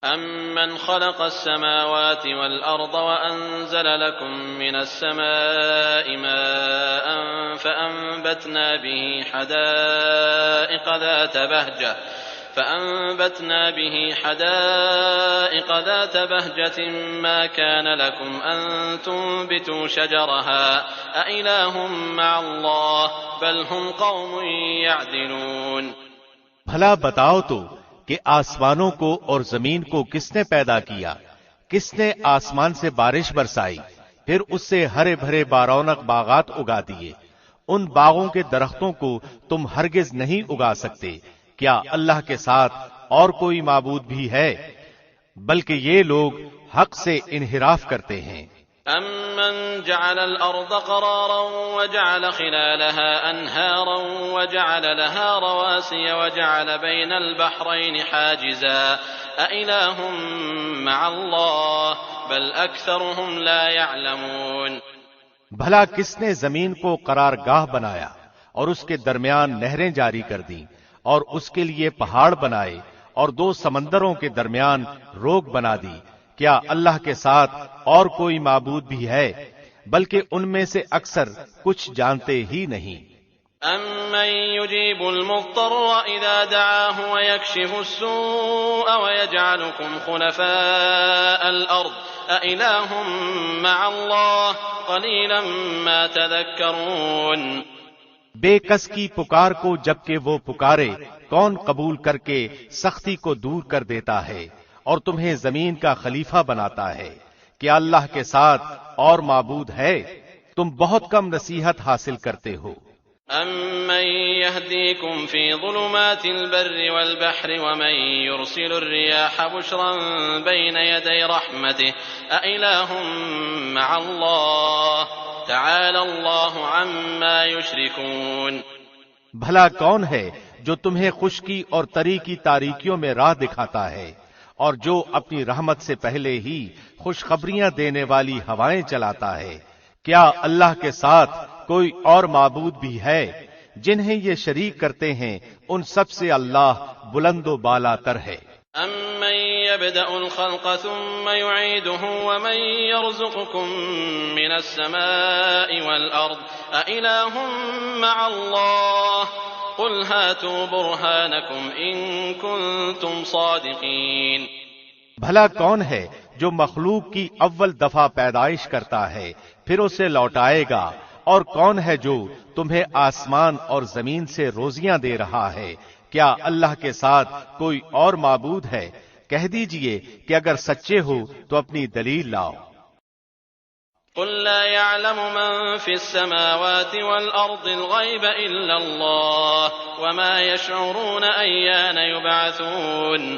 أَمَّنْ خَلَقَ السَّمَاوَاتِ وَالْأَرْضَ وَأَنزَلَ لَكُم مِّنَ السَّمَاءِ مَاءً فَأَنبَتْنَا به حدائق ذات بهجة ما كان لكم أن تنبتوا شجرها أإله مع الله بل هم قوم يعدلون۔ بھلا بتاؤ تو کہ آسمانوں کو اور زمین کو کس نے پیدا کیا؟ کس نے آسمان سے بارش برسائی، پھر اس سے ہرے بھرے بارونق باغات اگا دیے؟ ان باغوں کے درختوں کو تم ہرگز نہیں اگا سکتے۔ کیا اللہ کے ساتھ اور کوئی معبود بھی ہے؟ بلکہ یہ لوگ حق سے انحراف کرتے ہیں۔ أَمَّنْ جَعَلَ الْأَرْضَ قَرَارًا وَجَعَلَ خِلَالَهَا أَنْهَارًا وَجَعَلَ لَهَا رَوَاسِيَ وَجَعَلَ بَيْنَ الْبَحْرَيْنِ حَاجِزًا أَإِلَٰهٌ مَّعَ اللَّهِ بَلْ أَكْثَرُهُمْ لَا يَعْلَمُونَ۔ بھلا کس نے زمین کو قرار گاہ بنایا اور اس کے درمیان نہریں جاری کر دیں اور اس کے لیے پہاڑ بنائے اور دو سمندروں کے درمیان روک بنا دی؟ کیا اللہ کے ساتھ اور کوئی معبود بھی ہے؟ بلکہ ان میں سے اکثر کچھ جانتے ہی نہیں۔ أَمَّن يُجِيبُ الْمُضْطَرَّ إِذَا دَعَاهُ وَيَكْشِفُ السُّوءَ وَيَجْعَلُكُمْ خُلَفَاءَ الْأَرْضِ أَإِلَٰهٌ مَّعَ اللَّهِ قَلِيلًا مَّا تَذَكَّرُونَ۔ بے کس کی پکار کو جبکہ وہ پکارے کون قبول کر کے سختی کو دور کر دیتا ہے اور تمہیں زمین کا خلیفہ بناتا ہے؟ کیا اللہ کے ساتھ اور معبود ہے؟ تم بہت کم نصیحت حاصل کرتے ہو۔ أَمَّن يَهْدِيكُمْ فِي ظُلُمَاتِ الْبَرِّ وَالْبَحْرِ وَمَن يُرْسِلُ الرِّيَاحَ بُشْرًا بَيْنَ يَدَيْ رَحْمَتِهِ أَإِلَٰهٌ مَّعَ اللَّهِ تَعَالَى اللَّهُ عَمَّا يُشْرِكُونَ۔ بھلا کون ہے جو تمہیں خشکی اور تری کی تاریکیوں میں راہ دکھاتا ہے اور جو اپنی رحمت سے پہلے ہی خوشخبریاں دینے والی ہوائیں چلاتا ہے؟ کیا اللہ کے ساتھ کوئی اور معبود بھی ہے؟ جنہیں یہ شریک کرتے ہیں ان سب سے اللہ بلند و بالا تر ہے۔ أَمَّن يَبْدَأُ الْخَلْقَ ثُمَّ يُعِيدُهُ وَمَن يَرْزُقُكُم مِّنَ السَّمَاءِ وَالْأَرْضِ أَإِلَٰهٌ مَّعَ اللَّهِ قُلْ هَاتُوا بُرْهَانَكُمْ إِن كُنتُمْ صَادِقِينَ۔ بھلا کون ہے جو مخلوق کی اول دفعہ پیدائش کرتا ہے پھر اسے لوٹائے گا؟ اور کون ہے جو تمہیں آسمان اور زمین سے روزیاں دے رہا ہے؟ کیا اللہ کے ساتھ کوئی اور معبود ہے؟ کہہ دیجئے کہ اگر سچے ہو تو اپنی دلیل لاؤ۔ قُل لَّا يَعْلَمُ مَن فِي السَّمَاوَاتِ وَالْأَرْضِ الْغَيْبَ إِلَّا اللَّهُ وَمَا يَشْعُرُونَ أَيَّانَ يُبْعَثُونَ۔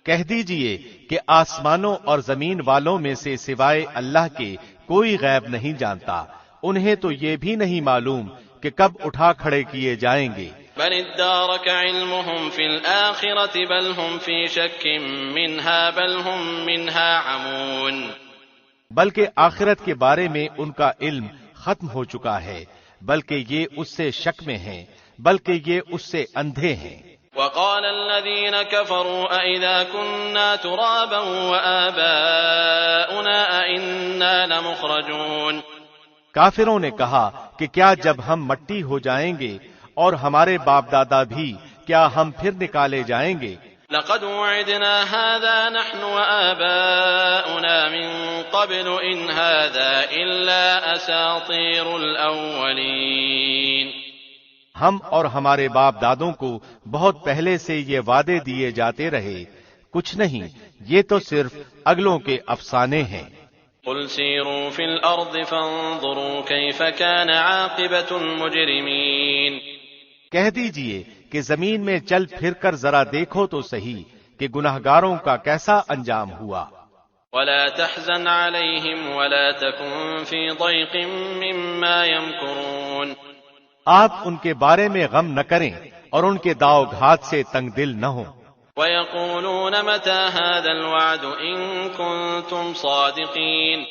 کہہ دیجئے کہ آسمانوں اور زمین والوں میں سے سوائے اللہ کے کوئی غیب نہیں جانتا، انہیں تو یہ بھی نہیں معلوم کہ کب اٹھا کھڑے کیے جائیں گے۔ بل ادارك علمهم في الآخرة بل هم في شك منها بل هم منها عمون۔ بلکہ آخرت کے بارے میں ان کا علم ختم ہو چکا ہے، بلکہ یہ اس سے شک میں ہیں، بلکہ یہ اس سے اندھے ہیں۔ وقال الذين كفروا أئذا كنا ترابا وآباؤنا أئنا لمخرجون۔ کافروں نے کہا کہ کیا جب ہم مٹی ہو جائیں گے اور ہمارے باپ دادا بھی، کیا ہم پھر نکالے جائیں گے؟ لقد وعدنا هذا نحن وآباؤنا من قبل إن هذا إلا أساطير الأولين۔ ہم اور ہمارے باپ دادوں کو بہت پہلے سے یہ وعدے دیے جاتے رہے، کچھ نہیں، یہ تو صرف اگلوں کے افسانے ہیں۔ قل سيروا في الأرض فانظروا كيف كان عاقبة المجرمين۔ کہہ دیجئے کہ زمین میں چل پھر کر ذرا دیکھو تو صحیح کہ گناہگاروں کا کیسا انجام ہوا۔ ولا تحزن عليهم ولا تكن في ضيق مما يمكرون۔ آپ ان کے بارے میں غم نہ کریں اور ان کے داؤ گھات سے تنگ دل نہ ہوں۔ ويقولون متى هذا الوعد إن كنتم صادقين۔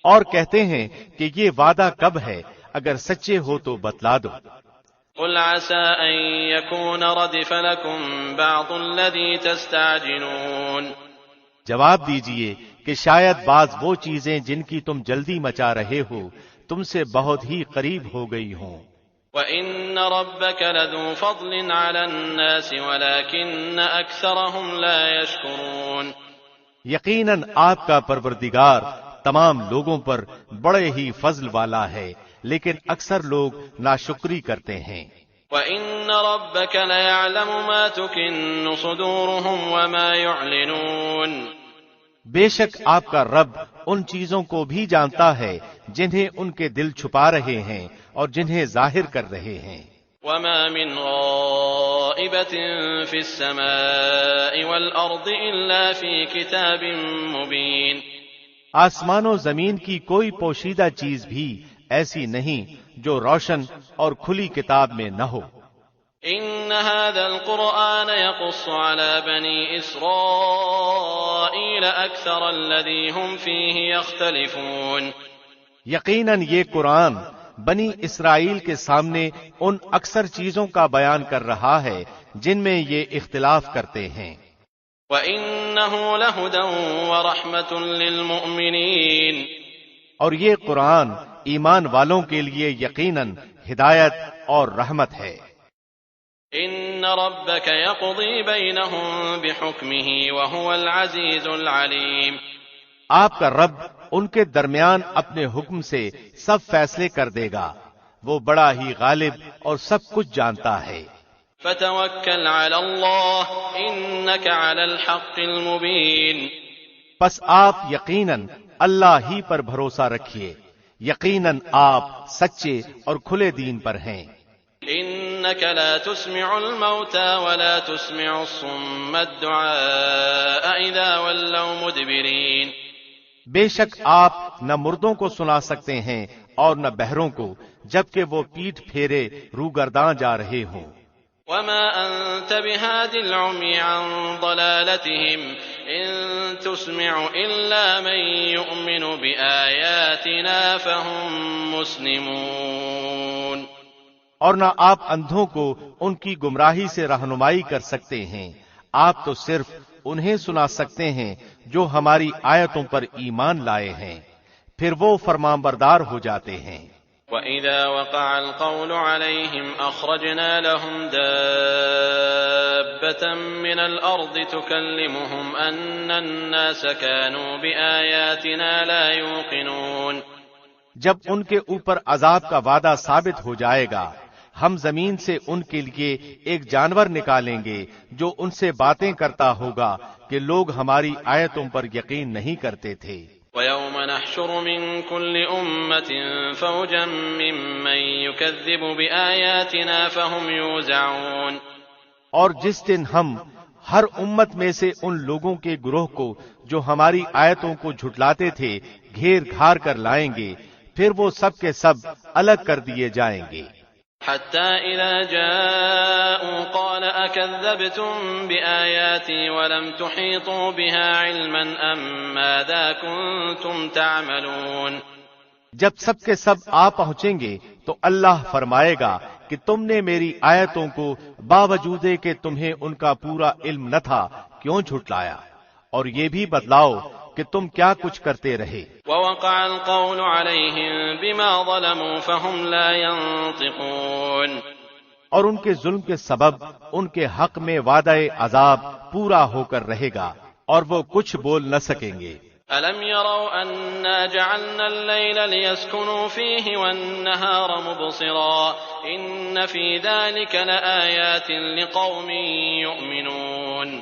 اور کہتے ہیں کہ یہ وعدہ کب ہے، اگر سچے ہو تو بتلا دو۔ قل عسى أن يكون ردف لكم بعض الذي تستعجلون۔ جواب دیجئے کہ شاید بعض وہ چیزیں جن کی تم جلدی مچا رہے ہو تم سے بہت ہی قریب ہو گئی ہوں۔ وَإِنَّ رَبَّكَ لَذُو فَضْلٍ عَلَى النَّاسِ وَلَكِنَّ أَكْثَرَهُمْ لَا يَشْكُرُونَ۔ یقیناً آپ کا پروردگار تمام لوگوں پر بڑے ہی فضل والا ہے، لیکن اکثر لوگ ناشکری کرتے ہیں۔ وَإِنَّ رَبَّكَ لَيَعْلَمُ مَا تُكِنُّ صُدُورُهُمْ وَمَا يُعْلِنُونَ۔ بے شک آپ کا رب ان چیزوں کو بھی جانتا ہے جنہیں ان کے دل چھپا رہے ہیں اور جنہیں ظاہر کر رہے ہیں۔ وَمَا مِنْ غَائِبَةٍ فِي السَّمَاءِ وَالْأَرْضِ إِلَّا فِي كِتَابٍ مُبِينٍ۔ آسمان و زمین کی کوئی پوشیدہ چیز بھی ایسی نہیں جو روشن اور کھلی کتاب میں نہ ہو۔ إِنَّ هَذَا الْقُرْآنَ يَقُصُّ عَلَى بَنِي إِسْرَائِيلَ أَكْثَرَ الَّذِي هُمْ فِيهِ يَخْتَلِفُونَ۔ یقیناً یہ قرآن بنی اسرائیل کے سامنے ان اکثر چیزوں کا بیان کر رہا ہے جن میں یہ اختلاف کرتے ہیں۔ وَإِنَّهُ لَهُدًى وَرَحْمَةٌ لِّلْمُؤْمِنِينَ۔ اور یہ قرآن ایمان والوں کے لیے یقیناً ہدایت اور رحمت ہے۔ إِنَّ رَبَّكَ يَقْضِي بَيْنَهُم بِحُكْمِهِ وَهُوَ الْعَزِيزُ الْعَلِيمُ۔ آپ کا رب ان کے درمیان اپنے حکم سے سب فیصلے کر دے گا، وہ بڑا ہی غالب اور سب کچھ جانتا ہے۔ فَتَوَكَّلْ عَلَى اللَّهِ إِنَّكَ عَلَى الْحَقِّ الْمُبِينِ۔ پس آپ یقیناً اللہ ہی پر بھروسہ رکھیے، یقیناً آپ سچے اور کھلے دین پر ہیں۔ إِنَّكَ لَا تُسْمِعُ الْمَوْتَى وَلَا تُسْمِعُ الصُّمَّ الدُّعَاءَ إِذَا وَلَّوْا مُدْبِرِينَ۔ بے شک آپ نہ مردوں کو سنا سکتے ہیں اور نہ بہروں کو، جبکہ وہ پیٹھ پھیرے روگرداں جا رہے ہوں۔ وَمَا أَنتَ بِهَادِ الْعُمْيِ عَن ضَلَالَتِهِمْ إِن تُسْمِعُ إِلَّا مَن يُؤْمِنُ بِآيَاتِنَا فَهُم مُّسْلِمُونَ۔ اور نہ آپ اندھوں کو ان کی گمراہی سے رہنمائی کر سکتے ہیں، آپ تو صرف انہیں سنا سکتے ہیں جو ہماری آیتوں پر ایمان لائے ہیں، پھر وہ فرمانبردار ہو جاتے ہیں۔ وَإِذَا وَقَعَ الْقَوْلُ عَلَيْهِمْ أَخْرَجْنَا لَهُمْ دَابَّةً مِّنَ الْأَرْضِ تُكَلِّمُهُمْ أَنَّ النَّاسَ كَانُوا بِآيَاتِنَا لَا يُوقِنُونَ۔ جب ان کے اوپر عذاب کا وعدہ ثابت ہو جائے گا، ہم زمین سے ان کے لیے ایک جانور نکالیں گے جو ان سے باتیں کرتا ہوگا کہ لوگ ہماری آیتوں پر یقین نہیں کرتے تھے۔ وَيَوْمَ نَحْشُرُ مِن كُلِّ أُمَّةٍ فَوْجًا مِّمَّن يُكَذِّبُ بِآيَاتِنَا فَهُمْ يُوزَعُونَ۔ اور جس دن ہم ہر امت میں سے ان لوگوں کے گروہ کو جو ہماری آیتوں کو جھٹلاتے تھے گھیر گھار کر لائیں گے، پھر وہ سب کے سب الگ کر دیے جائیں گے۔ حَتَّى إِذَا جَاءُوا قَالَ أَكَذَّبْتُم بِآيَاتِي وَلَمْ تُحِيطُوا بِهَا عِلْمًا أَم مَّاذَا كُنتُمْ تَعْمَلُونَ۔ جب سب کے سب آ پہنچیں گے تو اللہ فرمائے گا کہ تم نے میری آیتوں کو باوجود کہ تمہیں ان کا پورا علم نہ تھا کیوں جھٹلایا، اور یہ بھی بتلاؤ کہ تم کیا کچھ کرتے رہے۔ وَوَقَعَ الْقَوْلُ عَلَيْهِمْ بِمَا ظَلَمُوا فَهُمْ لَا يَنطِقُونَ۔ اور ان کے ظلم کے سبب ان کے حق میں وعدہ عذاب پورا ہو کر رہے گا اور وہ کچھ بول نہ سکیں گے۔ أَلَمْ يَرَوْا أَنَّا جَعَلْنَا اللَّيْلَ لِيَسْكُنُوا فِيهِ وَالنَّهَارَ مُبْصِرًا إِنَّ فِي ذَلِكَ لَآيَاتٍ لِقَوْمٍ يُؤْمِنُونَ۔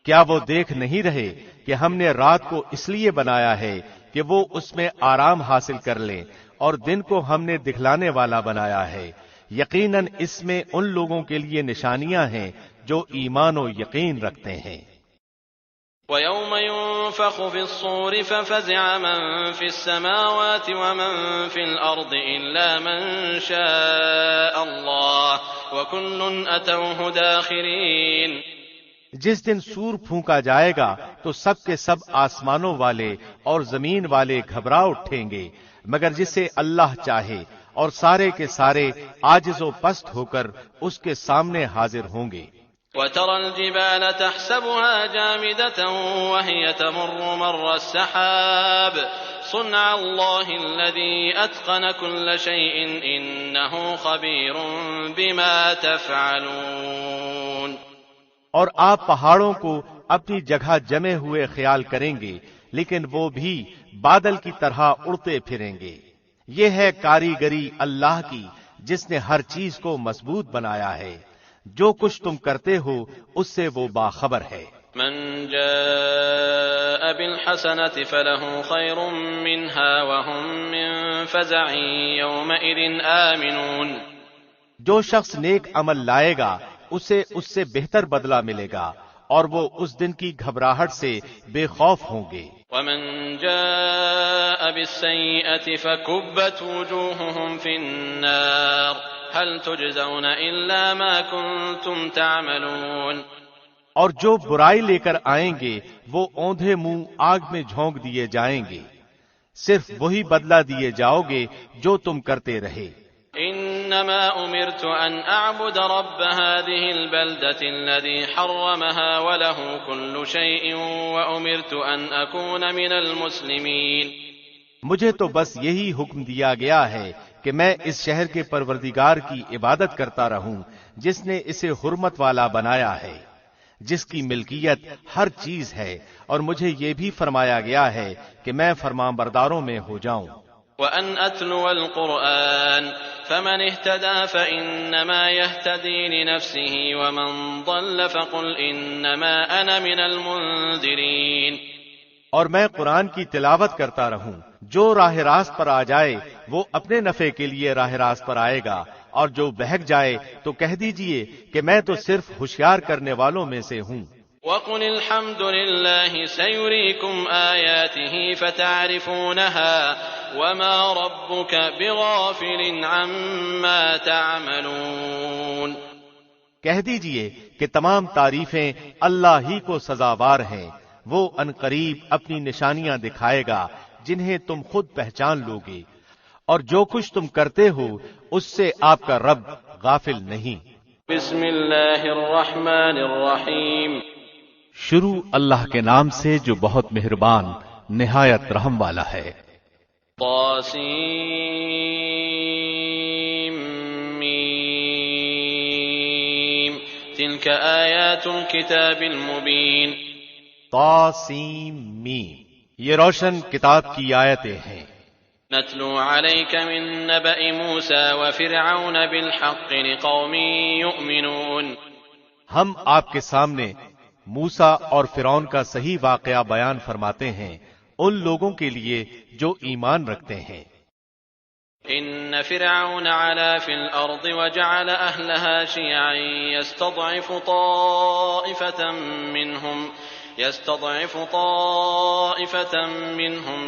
کیا وہ دیکھ نہیں رہے کہ ہم نے رات کو اس لیے بنایا ہے کہ وہ اس میں آرام حاصل کر لیں، اور دن کو ہم نے دکھلانے والا بنایا ہے؟ یقیناً اس میں ان لوگوں کے لیے نشانیاں ہیں جو ایمان و یقین رکھتے ہیں۔ وَيَوْمَ يُنفَخُ فِي الصُّورِ فَفَزِعَ مَن فِي السَّمَاوَاتِ وَمَن فِي الْأَرْضِ إِلَّا مَن شَاءَ اللَّهُ وَكُلٌّ أَتَوْهُ دَاخِرِينَ۔ جس دن سور پھونکا جائے گا تو سب کے سب آسمانوں والے اور زمین والے گھبرا اٹھیں گے مگر جسے اللہ چاہے، اور سارے کے سارے عاجز و پست ہو کر اس کے سامنے حاضر ہوں گے۔ وترى الجبال تحسبها جامدة وهي تمر مر السحاب صنع الله الذي أتقن كل شيء إنه خبير بما تفعلون۔ اور آپ پہاڑوں کو اپنی جگہ جمے ہوئے خیال کریں گے، لیکن وہ بھی بادل کی طرح اڑتے پھریں گے۔ یہ ہے کاریگری اللہ کی جس نے ہر چیز کو مضبوط بنایا ہے، جو کچھ تم کرتے ہو اس سے وہ باخبر ہے۔ من جاء بالحسنة فله خير منها وهم من فزع يومئذ آمنون۔ جو شخص نیک عمل لائے گا اسے اس سے بہتر بدلہ ملے گا اور وہ اس دن کی گھبراہٹ سے بے خوف ہوں گے۔ ومن جاء بالسيئة فكبت وجوههم في النار هل تجزون إلا ما كنتم تعملون۔ اور جو برائی لے کر آئیں گے وہ اوندھے منہ آگ میں جھونک دیے جائیں گے، صرف وہی بدلہ دیے جاؤ گے جو تم کرتے رہے۔ انما امرت ان اعبد رب هذه البلدة الذي حرمها وله كل شيء وامرت ان اكون من المسلمين۔ مجھے تو بس یہی حکم دیا گیا ہے کہ میں اس شہر کے پروردگار کی عبادت کرتا رہوں جس نے اسے حرمت والا بنایا ہے، جس کی ملکیت ہر چیز ہے، اور مجھے یہ بھی فرمایا گیا ہے کہ میں فرمانبرداروں میں ہو جاؤں۔ وَأَنْ أَتْلُوَ الْقُرْآنَ فَمَنِ اهْتَدَى فَإِنَّمَا يَهْتَدِي لِنَفْسِهِ وَمَنْ ضَلَّ فَقُلْ إِنَّمَا أَنَا مِنَ الْمُنذِرِينَ۔ اور میں قرآن کی تلاوت کرتا رہوں، جو راہ راست پر آ جائے وہ اپنے نفع کے لیے راہ راست پر آئے گا، اور جو بہک جائے تو کہہ دیجئے کہ میں تو صرف ہوشیار کرنے والوں میں سے ہوں۔ وَقُلِ الْحَمْدُ لِلَّهِ سَيُرِيكُمْ آيَاتِهِ فَتَعْرِفُونَهَا وَمَا رَبُّكَ بِغَافِلٍ عَمَّا تَعْمَلُونَ۔ کہہ دیجئے کہ تمام تعریفیں اللہ ہی کو سزاوار ہیں، وہ ان قریب اپنی نشانیاں دکھائے گا جنہیں تم خود پہچان لوگے، اور جو کچھ تم کرتے ہو اس سے آپ کا رب غافل نہیں۔ بسم اللہ الرحمن الرحیم۔ شروع اللہ کے نام سے جو بہت مہربان نہایت رحم والا ہے۔ طاسیم تلک آیات الکتاب المبین۔ طاسیم میم، یہ روشن کتاب کی آیتیں ہیں۔ نتلو علیک من نبأ موسیٰ وفرعون بالحق لقوم یؤمنون۔ ہم آپ کے سامنے موسیٰ اور فرعون کا صحیح واقعہ بیان فرماتے ہیں ان لوگوں کے لیے جو ایمان رکھتے ہیں۔ ان فرعون علا فی الارض وجعل اہلها شیعا يستضعف طائفة منهم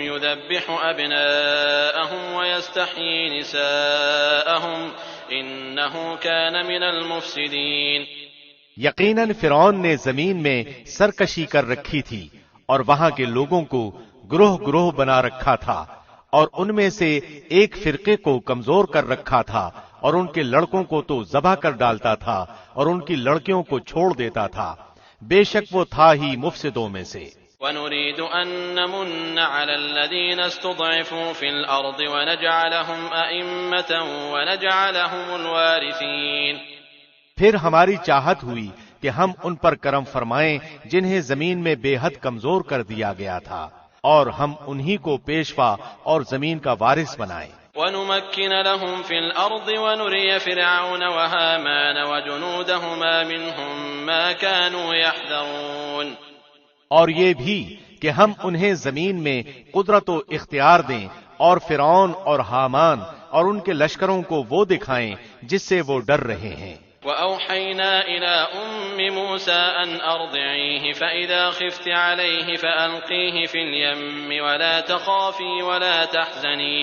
يذبح ابناءهم ويستحيي نساءهم انه كان من المفسدين۔ یقیناً فرعون نے زمین میں سرکشی کر رکھی تھی اور وہاں کے لوگوں کو گروہ گروہ بنا رکھا تھا، اور ان میں سے ایک فرقے کو کمزور کر رکھا تھا، اور ان کے لڑکوں کو تو ذبح کر ڈالتا تھا اور ان کی لڑکیوں کو چھوڑ دیتا تھا، بے شک وہ تھا ہی مفسدوں میں سے۔ وَنُرِيدُ أَن نَّمُنَّ عَلَى الَّذِينَ اسْتُضْعِفُوا فِي الْأَرْضِ وَنَجْعَلَهُمْ أَئِمَّةً وَنَجْعَلَهُمُ الْوَارِثِينَ۔ پھر ہماری چاہت ہوئی کہ ہم ان پر کرم فرمائیں جنہیں زمین میں بے حد کمزور کر دیا گیا تھا، اور ہم انہی کو پیشوا اور زمین کا وارث بنائیں۔ وَنُمَكِّنَ لَهُمْ فِي الْأَرْضِ وَنُرِيَ فِرْعَوْنَ وَهَامَانَ وَجُنُودَهُمَا مِنْهُمْ مَا كَانُوا يَحْذَرُونَ۔ اور یہ بھی کہ ہم انہیں زمین میں قدرت و اختیار دیں، اور فرعون اور حامان اور ان کے لشکروں کو وہ دکھائیں جس سے وہ ڈر رہے ہیں۔ وَأَوْحَيْنَا إِلَىٰ أُمِّ مُوسَىٰ أَنْ أَرْضِعِيهِ فَإِذَا خِفْتِ عَلَيْهِ فَأَلْقِيهِ فِي الْيَمِّ وَلَا تَخَافِي وَلَا تَحْزَنِي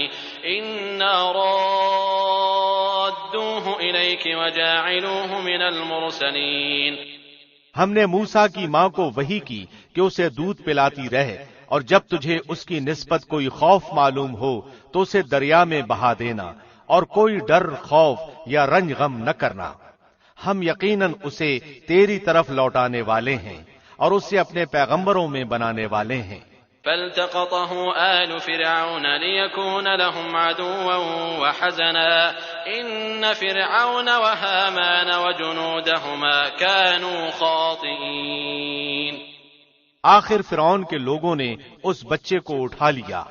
إِنَّا رَادُّوهُ إِلَيْكِ وَجَاعِلُوهُ مِنَ الْمُرْسَلِينَ۔ ہم نے موسیٰ کی ماں کو وحی کی کہ اسے دودھ پلاتی رہے، اور جب تجھے اس کی نسبت کوئی خوف معلوم ہو تو اسے دریا میں بہا دینا، اور کوئی ڈر، خوف یا رنج غم نہ کرنا، ہم یقیناً اسے تیری طرف لوٹانے والے ہیں اور اسے اپنے پیغمبروں میں بنانے والے ہیں۔ فالتقطه آل فرعون ليكون لهم عدوا وحزنا إن فرعون وهامان وجنودهما كانوا خاطئين۔ آخر فرعون کے لوگوں نے اس بچے کو اٹھا لیا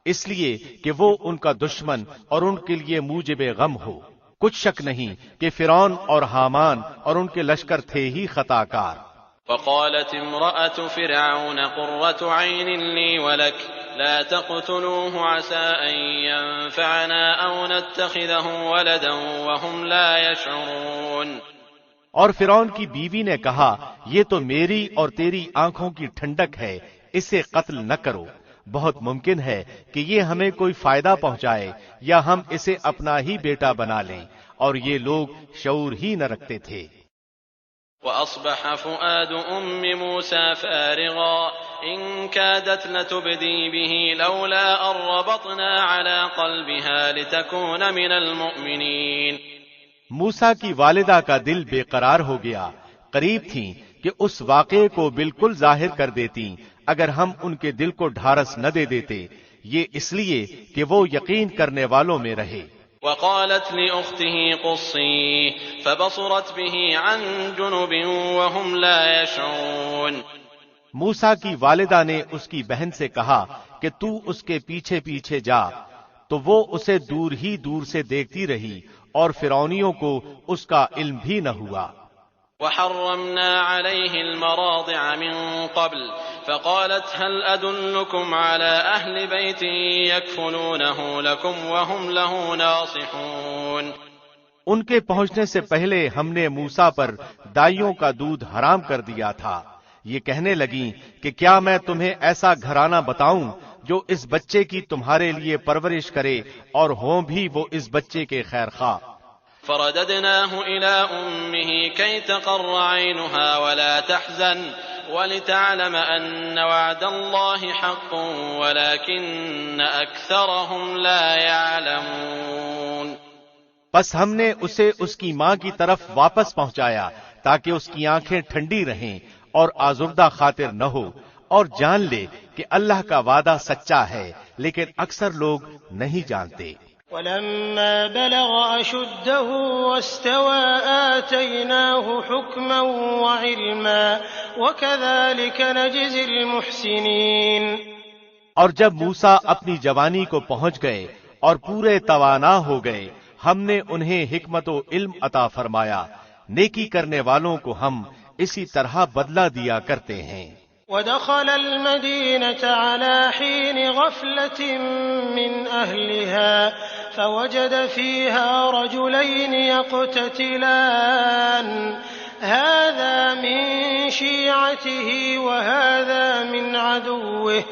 اس لیے کہ وہ ان کا دشمن اور ان کے لیے موجب غم ہو۔ کچھ شک نہیں کہ فرعون اور حامان اور ان کے لشکر تھے ہی خطا کار۔ وقالت امرأة فرعون قرة عين لي ولك لا تقتلوه عسى أن ينفعنا أو نتخذه ولدا وهم لا يشعرون۔ اور فرعون کی بیوی نے کہا یہ تو میری اور تیری آنکھوں کی ٹھنڈک ہے، اسے قتل نہ کرو، بہت ممکن ہے کہ یہ ہمیں کوئی فائدہ پہنچائے یا ہم اسے اپنا ہی بیٹا بنا لیں، اور یہ لوگ شعور ہی نہ رکھتے تھے۔ وأصبح فؤاد أم موسى فارغا إن كادت لتبدي به لولا أن ربطنا على قلبها لتكون من المؤمنين۔ موسیٰ کی والدہ کا دل بے قرار ہو گیا، قریب تھیں کہ اس واقعے کو بالکل ظاہر کر دیتی اگر ہم ان کے دل کو ڈھارس نہ دے دیتے، یہ اس لیے کہ وہ یقین کرنے والوں میں رہے۔ وقالت لأخته قصيه فبصرت به عن جنب وهم لا يشعرون۔ موسیٰ کی والدہ نے اس کی بہن سے کہا کہ تو اس کے پیچھے پیچھے جا، تو وہ اسے دور ہی دور سے دیکھتی رہی اور فرعونیوں کو اس کا علم بھی نہ ہوا۔ وحرمنا عليه المراضع من قبل فقالت هل أدلكم على أهل بيت يكفلونه لكم وهم له ناصحون۔ ان کے پہنچنے سے پہلے ہم نے موسیٰ پر دائیوں کا دودھ حرام کر دیا تھا۔ یہ کہنے لگیں کہ کیا میں تمہیں ایسا گھرانہ بتاؤں جو اس بچے کی تمہارے لیے پرورش کرے اور ہوں بھی وہ اس بچے کے خیر خواہ۔ فرددناه إلى أمه كي تقر عينها ولا تحزن ولتعلم أن وعد الله حق ولكن أكثرهم لا يعلمون۔ بس ہم نے اسے اس کی ماں کی طرف واپس پہنچایا تاکہ اس کی آنکھیں ٹھنڈی رہیں اور آزردہ خاطر نہ ہو، اور جان لے کہ اللہ کا وعدہ سچا ہے، لیکن اکثر لوگ نہیں جانتے۔ ولما بلغ أشده واستوى آتيناه حكما وعلما وكذلك نجزي المحسنين۔ اور جب موسیٰ اپنی جوانی کو پہنچ گئے اور پورے توانا ہو گئے، ہم نے انہیں حکمت و علم عطا فرمایا، نیکی کرنے والوں کو ہم اسی طرح بدلہ دیا کرتے ہیں۔ ودخل المدينة على حين غفلة من أهلها فوجد فيها رجلين يقتتلان هذا من شيعته وهذا من عدوه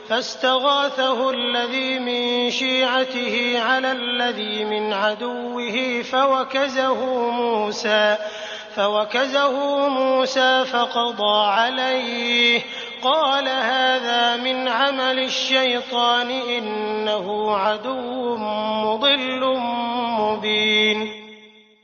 فاستغاثه الذي من شيعته على الذي من عدوه فوكزه موسى فقضى عليه قال هذا من عمل الشيطان إنه عدو مضل مبين۔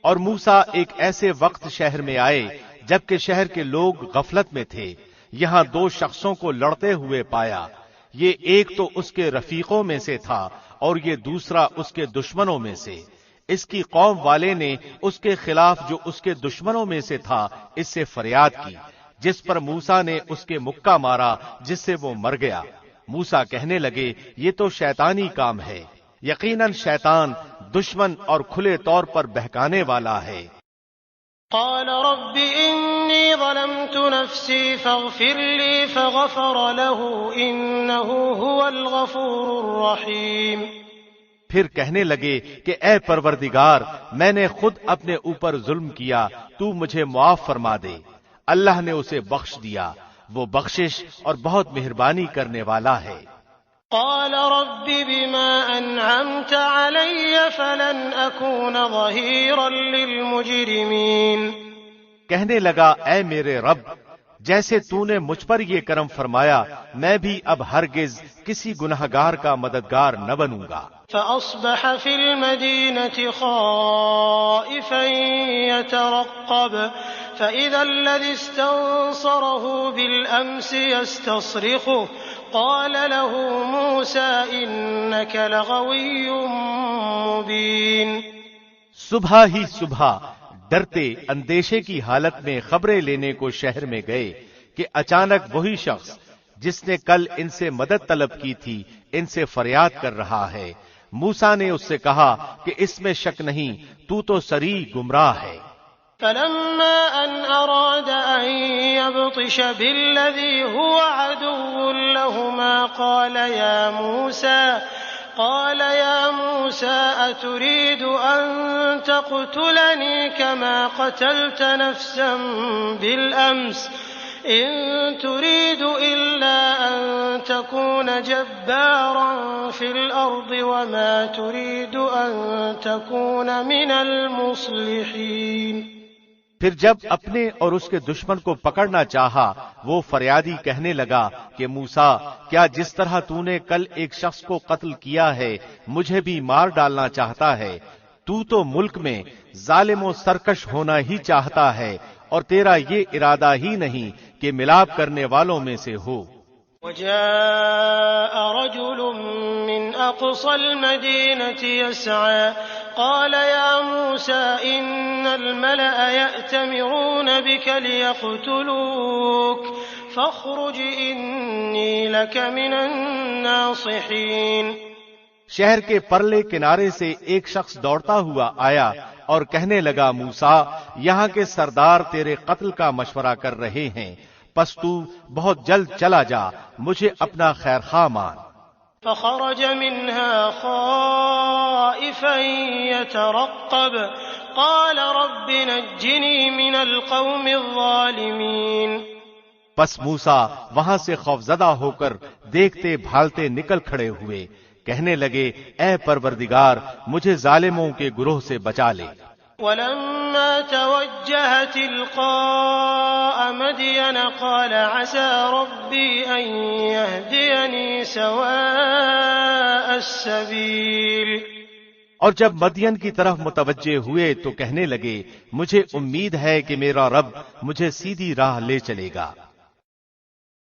اور موسیٰ ایک ایسے وقت شہر میں آئے جبکہ شہر کے لوگ غفلت میں تھے، یہاں دو شخصوں کو لڑتے ہوئے پایا، یہ ایک تو اس کے رفیقوں میں سے تھا اور یہ دوسرا اس کے دشمنوں میں سے۔ اس کی قوم والے نے اس کے خلاف جو اس کے دشمنوں میں سے تھا اس سے فریاد کی، جس پر موسیٰ نے اس کے مکہ مارا جس سے وہ مر گیا۔ موسیٰ کہنے لگے یہ تو شیطانی کام ہے، یقیناً شیطان دشمن اور کھلے طور پر بہکانے والا ہے۔ قال رب إني ظلمت نفسي فاغفر لي فغفر له إنه هو الغفور الرحيم۔ پھر کہنے لگے کہ اے پروردگار میں نے خود اپنے اوپر ظلم کیا، تو مجھے معاف فرما دے۔ اللہ نے اسے بخش دیا، وہ بخشش اور بہت مہربانی کرنے والا ہے۔ قال رب بما أنعمت علي فلن أكون ظهيرا للمجرمين۔ کہنے لگا اے میرے رب جیسے تو نے مجھ پر یہ کرم فرمایا میں بھی اب ہرگز کسی گنہگار کا مددگار نہ بنوں گا۔ فأصبح في المدينة خائفا يترقب فإذا الذي استنصره بالأمس يستصرخه قال له موسى إنك لغوي مبين۔ صبح ہی صبح ڈرتے اندیشے کی حالت میں خبریں لینے کو شہر میں گئے کہ اچانک وہی شخص جس نے کل ان سے مدد طلب کی تھی ان سے فریاد کر رہا ہے۔ موسیٰ نے اس سے کہا کہ اس میں شک نہیں تو صریح گمراہ ہے۔ فلما أن أراد أن يبطش بالذي هو عدو لهما قال يا موسى أتريد أن تقتلني كما قتلت نفسا بالأمس إن تريد إلا أن تكون جبارا في الأرض وما تريد أن تكون من المصلحين۔ پھر جب اپنے اور اس کے دشمن کو پکڑنا چاہا وہ فریادی کہنے لگا کہ موسیٰ کیا جس طرح تو نے کل ایک شخص کو قتل کیا ہے مجھے بھی مار ڈالنا چاہتا ہے؟ تو ملک میں ظالم و سرکش ہونا ہی چاہتا ہے اور تیرا یہ ارادہ ہی نہیں کہ ملاپ کرنے والوں میں سے ہو۔ وجاء رجل من أقصى المدينة يسعى قال يا موسى إن الملأ يأتمرون بك ليقتلوك فاخرج إني لك من الناصحين۔ شہر کے پرلے کنارے سے ایک شخص دوڑتا ہوا آیا اور کہنے لگا موسیٰ یہاں کے سردار تیرے قتل کا مشورہ کر رہے ہیں پس تو بہت جلد چلا جا مجھے اپنا خیر خواہ مان۔ فخرج منها خائفا يترقب قال رب نجني من القوم الظالمين۔ پس موسیٰ وہاں سے خوفزدہ ہو کر دیکھتے بھالتے نکل کھڑے ہوئے کہنے لگے اے پروردگار مجھے ظالموں کے گروہ سے بچا لے۔ ولما توجه تلقاء مدين قال عسى ربي أن يهديني سواء السبيل۔ اور جب مدین کی طرف متوجہ ہوئے تو کہنے لگے مجھے امید ہے کہ میرا رب مجھے سیدھی راہ لے چلے گا۔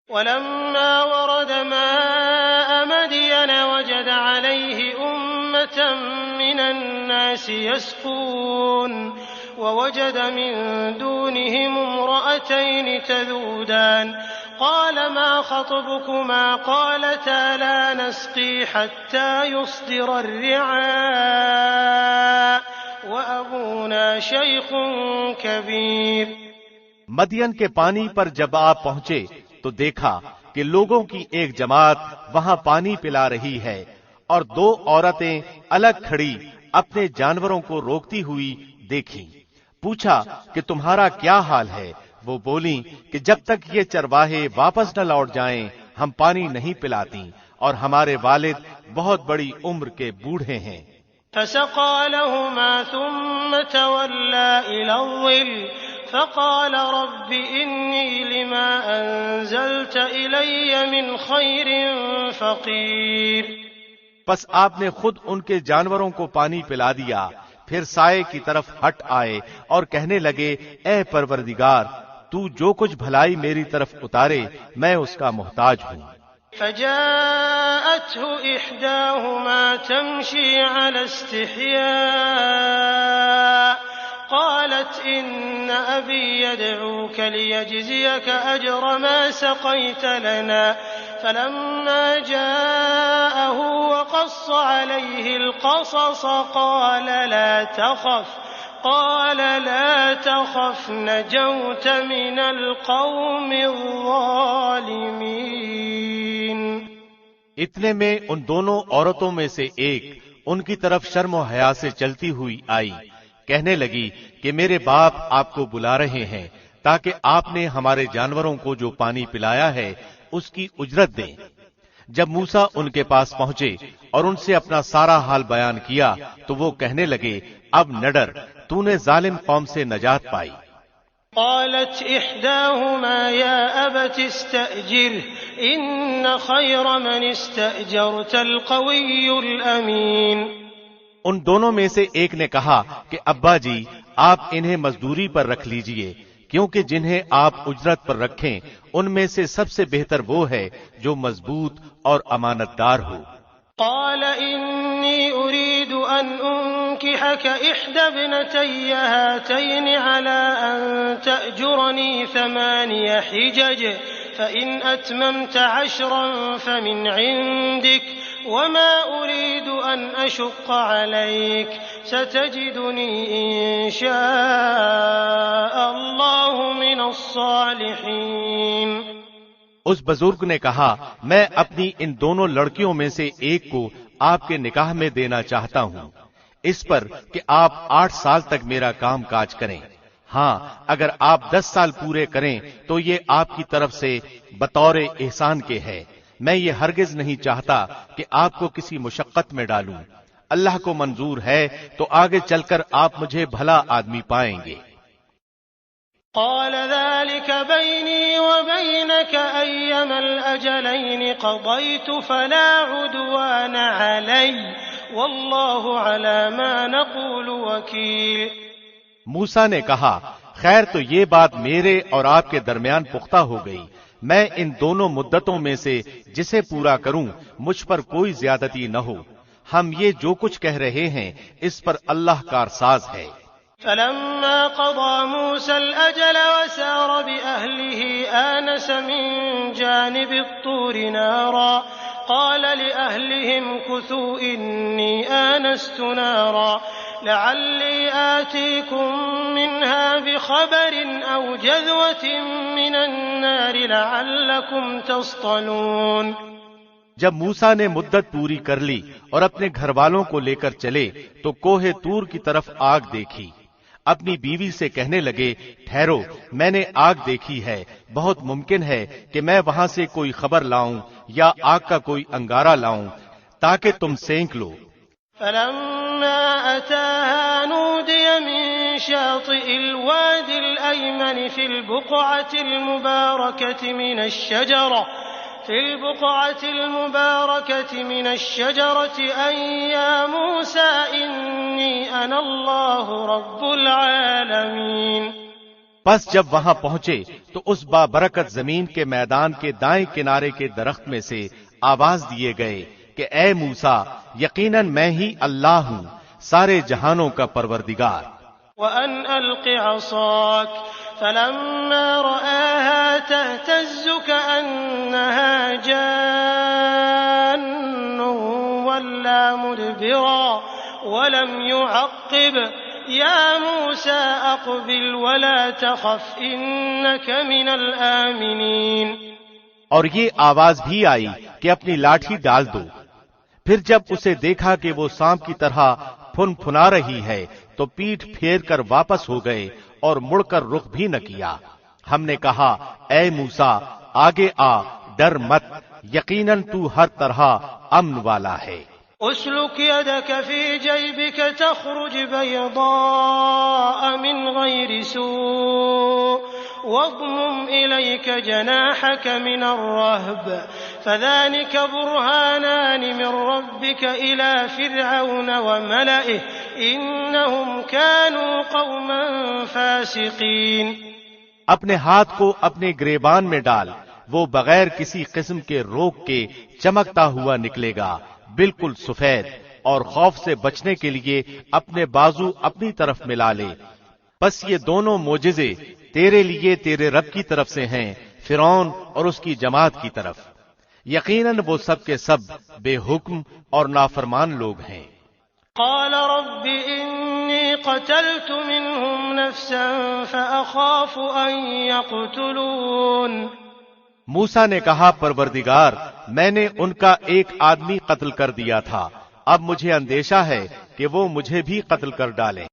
ولما ورد ماء مدين وجد عليه أمة من الناس يسقون ووجد من دونهم امرأتين تذودان قال ما خطبكما قالتا لا نسقي حتى يصدر الرعاء وأبونا شيخ كبير۔ مدین کے پانی پر جب آپ پہنچے تو دیکھا کہ لوگوں کی ایک جماعت وہاں پانی پلا رہی ہے اور دو عورتیں الگ کھڑی اپنے جانوروں کو روکتی ہوئی دیکھی۔ پوچھا کہ تمہارا کیا حال ہے؟ وہ بولیں کہ جب تک یہ چرواہے واپس نہ لوٹ جائیں ہم پانی نہیں پلاتی اور ہمارے والد بہت بڑی عمر کے بوڑھے ہیں۔ فسقى لهما ثم تولى إلى الظل فقال رب إني لما أنزلت إلي من خير فقير۔ پس آپ نے خود ان کے جانوروں کو پانی پلا دیا پھر سائے کی طرف ہٹ آئے اور کہنے لگے اے پروردگار تو جو کچھ بھلائی میری طرف اتارے میں اس کا محتاج ہوں۔ فجاءته إحداهما تمشي على استحياء قالت إن أبي يدعوك ليجزيك أجر ما سقيت لنا فلما جاءه وقص عليه القصص قال لا تخف نجوت من القوم الظالمين۔ اتنے میں ان دونوں عورتوں میں سے ایک ان کی طرف شرم و حیا سے چلتی ہوئی آئی کہنے لگی کہ میرے باپ آپ کو بلا رہے ہیں تاکہ آپ نے ہمارے جانوروں کو جو پانی پلایا ہے اس کی اجرت دیں۔ جب موسیٰ ان کے پاس پہنچے اور ان سے اپنا سارا حال بیان کیا تو وہ کہنے لگے اب نہ ڈر تو نے ظالم قوم سے نجات پائی۔ قالت إحداهما يا أبت استأجره إن خير من استأجرت القوي الأمين۔ ان دونوں میں سے ایک نے کہا کہ ابا جی آپ انہیں مزدوری پر رکھ لیجئے، کیونکہ جنہیں آپ اجرت پر رکھیں ان میں سے سب سے بہتر وہ ہے جو مضبوط اور امانت دار ہو۔ قال إني أريد أن أنكحك إحدى ابنتي هاتين على أن تأجرني 8 حجج فإن أتممت 10 فمن عندك وما أريد أن أشق عليك ستجدني إن شاء الله من الصالحين۔ اس بزرگ نے کہا میں اپنی ان دونوں لڑکیوں میں سے ایک کو آپ کے نکاح میں دینا چاہتا ہوں، اس پر کہ آپ 8 سال تک میرا کام کاج کریں۔ ہاں اگر آپ 10 سال پورے کریں تو یہ آپ کی طرف سے بطور احسان کے ہے، میں یہ ہرگز نہیں چاہتا کہ آپ کو کسی مشقت میں ڈالوں، اللہ کو منظور ہے تو آگے چل کر آپ مجھے بھلا آدمی پائیں گے۔ قال ذلك بيني وبينك أيما الأجلين قضيت فلا عدوان علي والله على ما نقول وكيل۔ موسیٰ نے کہا خیر تو یہ بات میرے اور آپ کے درمیان پختہ ہو گئی، میں ان دونوں مدتوں میں سے جسے پورا کروں مجھ پر کوئی زیادتی نہ ہو، ہم یہ جو کچھ کہہ رہے ہیں اس پر اللہ کارساز ہے۔ فلما قضى موسى الأجل وسار بأهله آنس من جانب الطور نارا قال لأهلهم كثوا إني آنست نارا لعلي آتيكم منها بخبر أو جذوة من النار لعلكم تصطلون۔ جب موسیٰ نے مدت پوری کر لی اور اپنے گھر والوں کو لے کر چلے تو کوہ طور کی طرف آگ دیکھی، اپنی بیوی سے کہنے لگے ٹھہرو میں نے آگ دیکھی ہے، بہت ممکن ہے کہ میں وہاں سے کوئی خبر لاؤں یا آگ کا کوئی انگارہ لاؤں تاکہ تم سینک لو۔ فلما أتاها نودي من شاطئ الوادي الأيمن في البقعة المباركة من الشجرة أن يا موسى إني أنا الله رب العالمين۔ پس جب وہاں پہنچے تو اس بابرکت زمین کے میدان کے دائیں کنارے کے درخت میں سے آواز دیے گئے کہ اے موسیٰ یقیناً میں ہی اللہ ہوں سارے جہانوں کا پروردگار۔ وأن ألق عصاك فلما رآها تهتز كأنها جان ولا مدبرا ولم يعقب يا موسى أقبل ولا تخف إنك من الآمنين۔ اور یہ آواز بھی آئی کہ اپنی لاٹھی ڈال دو، پھر جب اسے دیکھا کہ وہ سانپ کی طرح پھن پھنا رہی ہے تو پیٹھ پھیر کر واپس ہو گئے اور مڑ کر رخ بھی نہ کیا۔ ہم نے کہا اے موسیٰ آگے آ، ڈر مت، یقیناً تو ہر طرح امن والا ہے۔ اسلك يدك في جيبك تخرج بيضاء من غير سوء واضمم إليك جناحك من الرهب فذلك برهانان من ربك إلى فرعون وملئه إنهم كانوا قوما فاسقين۔ اپنے ہاتھ کو اپنے گریبان میں ڈال، وہ بغیر کسی قسم کے روک کے چمکتا ہوا نکلے گا، بالکل سفید، اور خوف سے بچنے کے لیے اپنے بازو اپنی طرف ملا لے۔ بس یہ دونوں معجزے تیرے لیے تیرے رب کی طرف سے ہیں، فرعون اور اس کی جماعت کی طرف، یقیناً وہ سب کے سب بے حکم اور نافرمان لوگ ہیں۔ قال رب إني قتلت منهم نفسا فأخاف أن يقتلون۔ موسیٰ نے کہا پروردگار میں نے ان کا ایک آدمی قتل کر دیا تھا، اب مجھے اندیشہ ہے کہ وہ مجھے بھی قتل کر ڈالیں۔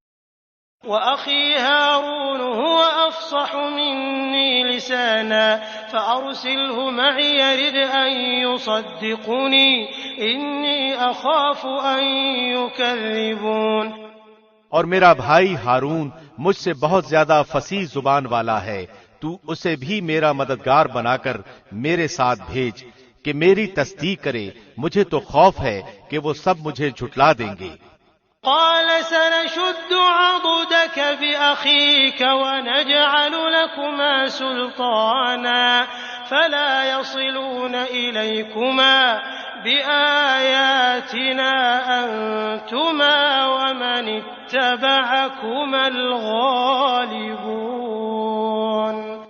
وأخي هارون هو أفصح مني لسانا فأرسله معي يرد أن يصدقني إني أخاف أن يكذبون۔ اور میرا بھائی ہارون مجھ سے بہت زیادہ فصیح زبان والا ہے، تو اسے بھی میرا مددگار بنا کر میرے ساتھ بھیج کہ میری تصدیق کرے، مجھے تو خوف ہے کہ وہ سب مجھے جھٹلا دیں گے۔ قال سنشد عضدك بأخيك ونجعل لكما سلطانا فلا يصلون إليكما بآياتنا أنتما ومن اتبعكما الغالبون۔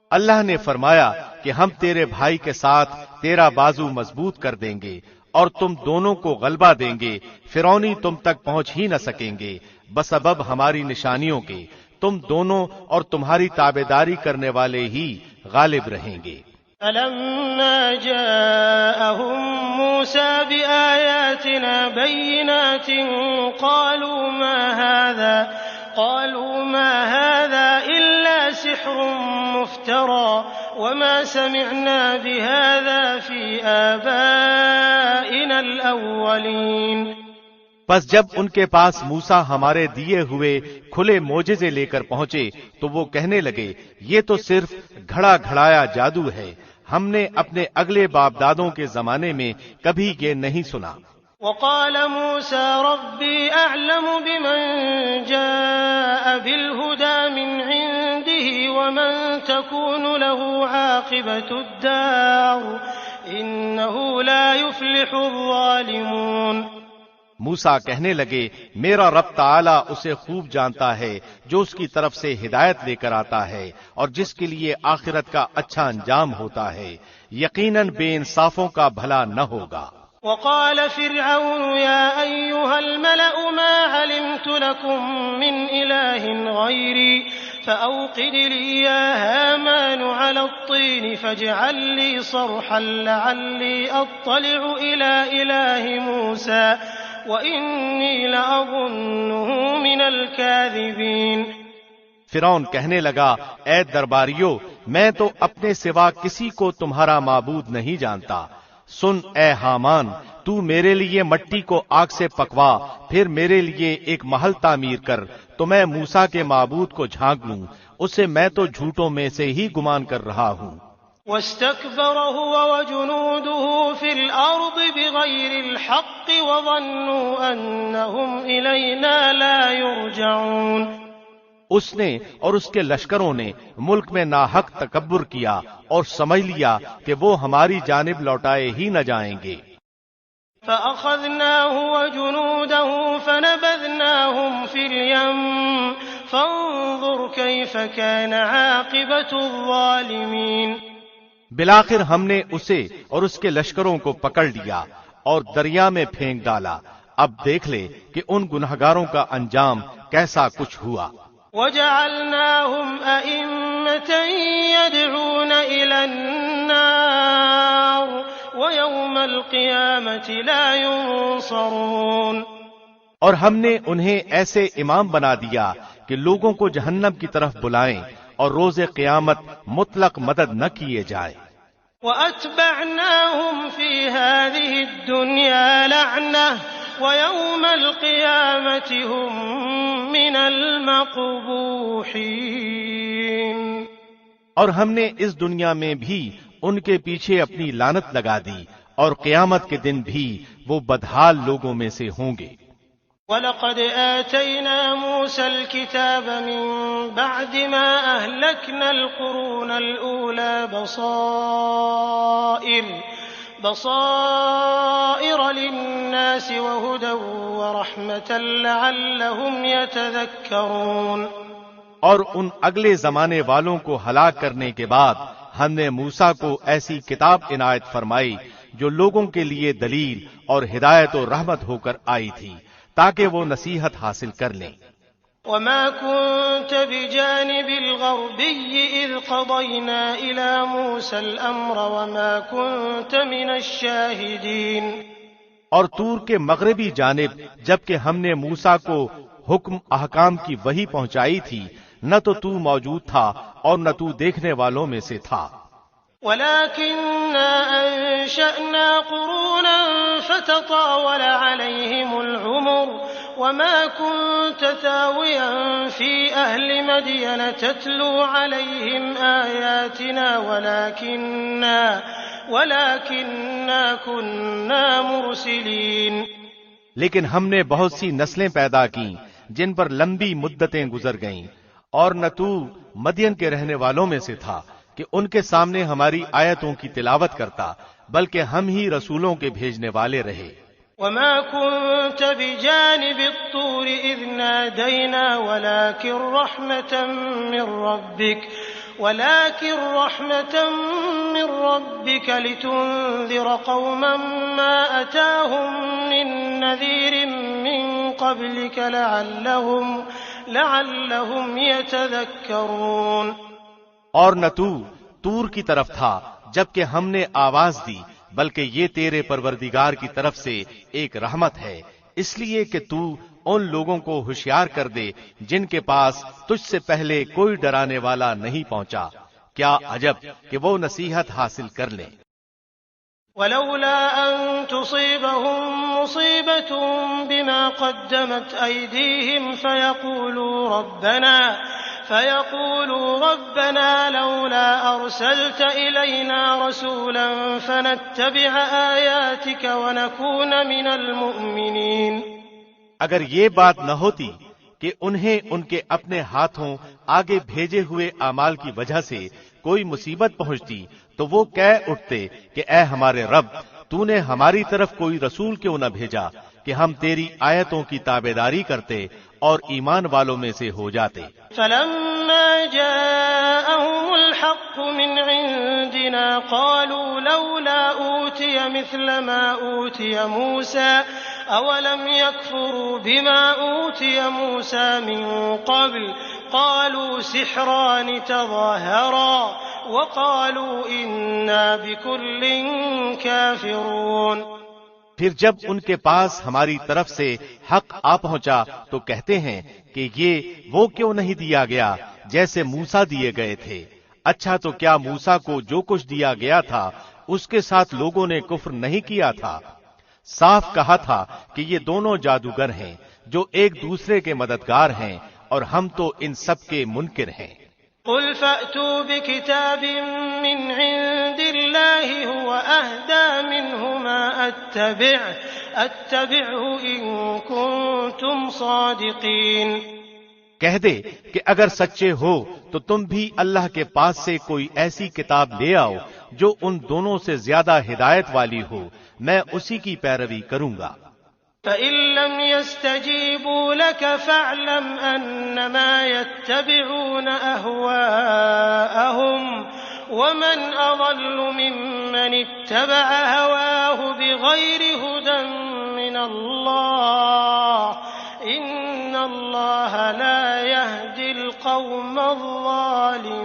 اللہ نے فرمایا کہ ہم تیرے بھائی کے ساتھ تیرا بازو مضبوط کر دیں گے اور تم دونوں کو غلبہ دیں گے، فرعونی تم تک پہنچ ہی نہ سکیں گے بسبب ہماری نشانیوں کے، تم دونوں اور تمہاری تابعداری کرنے والے ہی غالب رہیں گے۔ فلما جاءهم موسى بآياتنا بينات قالوا ما هذا إلا سحر مفترى وما سمعنا بهذا في آبائنا الأولين۔ پس جب ان کے پاس موسیٰ ہمارے دیے ہوئے کھلے معجزے لے کر پہنچے تو وہ کہنے لگے یہ تو صرف گھڑا گھڑایا جادو ہے، ہم نے اپنے اگلے باپ دادوں کے زمانے میں کبھی یہ نہیں سنا۔ وقال موسى ربي أعلم بمن جاء بالهدى من عنده ومن تكون له عاقبة الدار إنه لا يفلح الظالمون۔ موسیٰ کہنے لگے میرا رب تعالیٰ اسے خوب جانتا ہے جو اس کی طرف سے ہدایت لے کر آتا ہے اور جس کے لیے آخرت کا اچھا انجام ہوتا ہے، یقیناً بے انصافوں کا بھلا نہ ہوگا۔ وقال فرعون يا أيها الملأ ما علمت لكم من إله غيري فأوقد لي يا هامان على الطين فاجعل لي صرحا لعلي أطلع إلى إله موسى وإني لأظنه من الكاذبين۔ فرعون کہنے لگا اے درباریو، میں تو اپنے سوا کسی کو تمہارا معبود نہیں جانتا، سن اے حامان، تو میرے لیے مٹی کو آگ سے پکوا، پھر میرے لیے ایک محل تعمیر کر تو میں موسیٰ کے معبود کو جھانک لوں، اسے میں تو جھوٹوں میں سے ہی گمان کر رہا ہوں۔ واستكبر هو وجنوده في الأرض بغير الحق وظنوا أنهم إلينا لا يرجعون۔ اس نے اور اس کے لشکروں نے ملک میں ناحق تکبر کیا اور سمجھ لیا کہ وہ ہماری جانب لوٹائے ہی نہ جائیں گے۔ فأخذناه وجنوده فنبذناهم في اليم فانظر كيف كان عاقبة الظالمين۔ بالآخر ہم نے اسے اور اس کے لشکروں کو پکڑ لیا اور دریا میں پھینک ڈالا، اب دیکھ لے کہ ان گنہگاروں کا انجام کیسا کچھ ہوا۔ وجعلناهم أئمة يدعون إلى النار ويوم القيامة لا ينصرون۔ اور ہم نے انہیں ایسے امام بنا دیا کہ لوگوں کو جہنم کی طرف بلائیں اور روز قیامت مطلق مدد نہ کیے جائے۔ وَأَتْبَعْنَاهُمْ فِي هَذِهِ الدُّنْيَا لَعْنَةً وَيَوْمَ الْقِيَامَةِ هُمْ مِنَ الْمَقْبُوحِينَ۔ اور ہم نے اس دنیا میں بھی ان کے پیچھے اپنی لعنت لگا دی اور قیامت کے دن بھی وہ بدحال لوگوں میں سے ہوں گے۔ وَلَقَدْ آتَيْنَا مُوسَى الْكِتَابَ مِن بَعْدِ مَا أَهْلَكْنَا الْقُرُونَ الْأُولَى بَصَائِرَ لِلنَّاسِ وَهُدًى وَرَحْمَةً لَعَلَّهُمْ يَتَذَكَّرُونَ۔ اور ان اگلے زمانے والوں کو ہلاک کرنے کے بعد ہم نے موسیٰ کو ایسی کتاب عنایت فرمائی جو لوگوں کے لیے دلیل اور ہدایت و رحمت ہو کر آئی تھی تاکہ وہ نصیحت حاصل کر لیں۔ وَمَا كُنْتَ بِجَانِبِ الْغَرْبِيِّ إِذْ قَضَيْنَا إِلَى مُوسَى الْأَمْرَ وَمَا كُنْتَ مِنَ الشَّاهِدِينَ۔ اور طور کے مغربی جانب جبکہ ہم نے موسیٰ کو حکم احکام کی وحی پہنچائی تھی، نہ تو موجود تھا اور نہ تو دیکھنے والوں میں سے تھا۔ وَلَكِنَّا أَنشَأْنَا قُرُونًا فَتَطَاوَلَ عَلَيْهِمُ الْعُمُرُ وما كنت ثاويا في أهل مدين تتلو عليهم آياتنا ولكننا كنا مرسلين. لیکن ہم نے بہت سی نسلیں پیدا کی جن پر لمبی مدتیں گزر گئیں، اور نہ تو مدین کے رہنے والوں میں سے تھا کہ ان کے سامنے ہماری آیتوں کی تلاوت کرتا، بلکہ ہم ہی رسولوں کے بھیجنے والے رہے. وما كنت بجانب الطور إذ نادينا ولكن رحمة من ربك لتنذر قوما ما أتاهم من نذير من قبلك لعلهم يتذكرون. اور نہ تو طور کی طرف تھا جبکہ ہم نے آواز دی، بلکہ یہ تیرے پروردگار کی طرف سے ایک رحمت ہے، اس لیے کہ تو ان لوگوں کو ہوشیار کر دے جن کے پاس تجھ سے پہلے کوئی ڈرانے والا نہیں پہنچا. کیا عجب کہ وہ نصیحت حاصل کر لیں. ولولا أن تصيبهم مصيبة بما قدمت أيديهم فيقولوا ربنا لولا أرسلت إلينا رسولا فنتبع آياتك ونكون من المؤمنين. اگر یہ بات نہ ہوتی کہ انہیں ان کے اپنے ہاتھوں آگے بھیجے ہوئے اعمال کی وجہ سے کوئی مصیبت پہنچتی تو وہ کہہ اٹھتے کہ اے ہمارے رب، تو نے ہماری طرف کوئی رسول کیوں نہ بھیجا کہ ہم تیری آیتوں کی تابعداری کرتے اور ایمان والوں میں سے ہو جاتے. فلما جاءهم الحق من عندنا قالوا لولا أوتي مثل ما أوتي موسى أولم يكفروا بما أوتي موسى من قبل قالوا سحران تظاهرا وقالوا إنا بكل كافرون. پھر جب ان کے پاس ہماری طرف سے حق آ پہنچا تو کہتے ہیں کہ یہ وہ کیوں نہیں دیا گیا جیسے موسیٰ دیے گئے تھے. اچھا تو کیا موسیٰ کو جو کچھ دیا گیا تھا اس کے ساتھ لوگوں نے کفر نہیں کیا تھا؟ صاف کہا تھا کہ یہ دونوں جادوگر ہیں جو ایک دوسرے کے مددگار ہیں، اور ہم تو ان سب کے منکر ہیں. قل فأتوا بكتاب من عند الله هو أهدى منه ما أتبعه إن كنتم صادقين. کہہ دے کہ اگر سچے ہو تو تم بھی اللہ کے پاس سے کوئی ایسی کتاب لے آؤ جو ان دونوں سے زیادہ ہدایت والی ہو، میں اسی کی پیروی کروں گا. فإن لم يستجيبوا لك فاعلم أنما يتبعون أهواءهم ومن أضل ممن اتبع هواه بغير هدى من الله إن الله لا يهدي القوم الظالمين.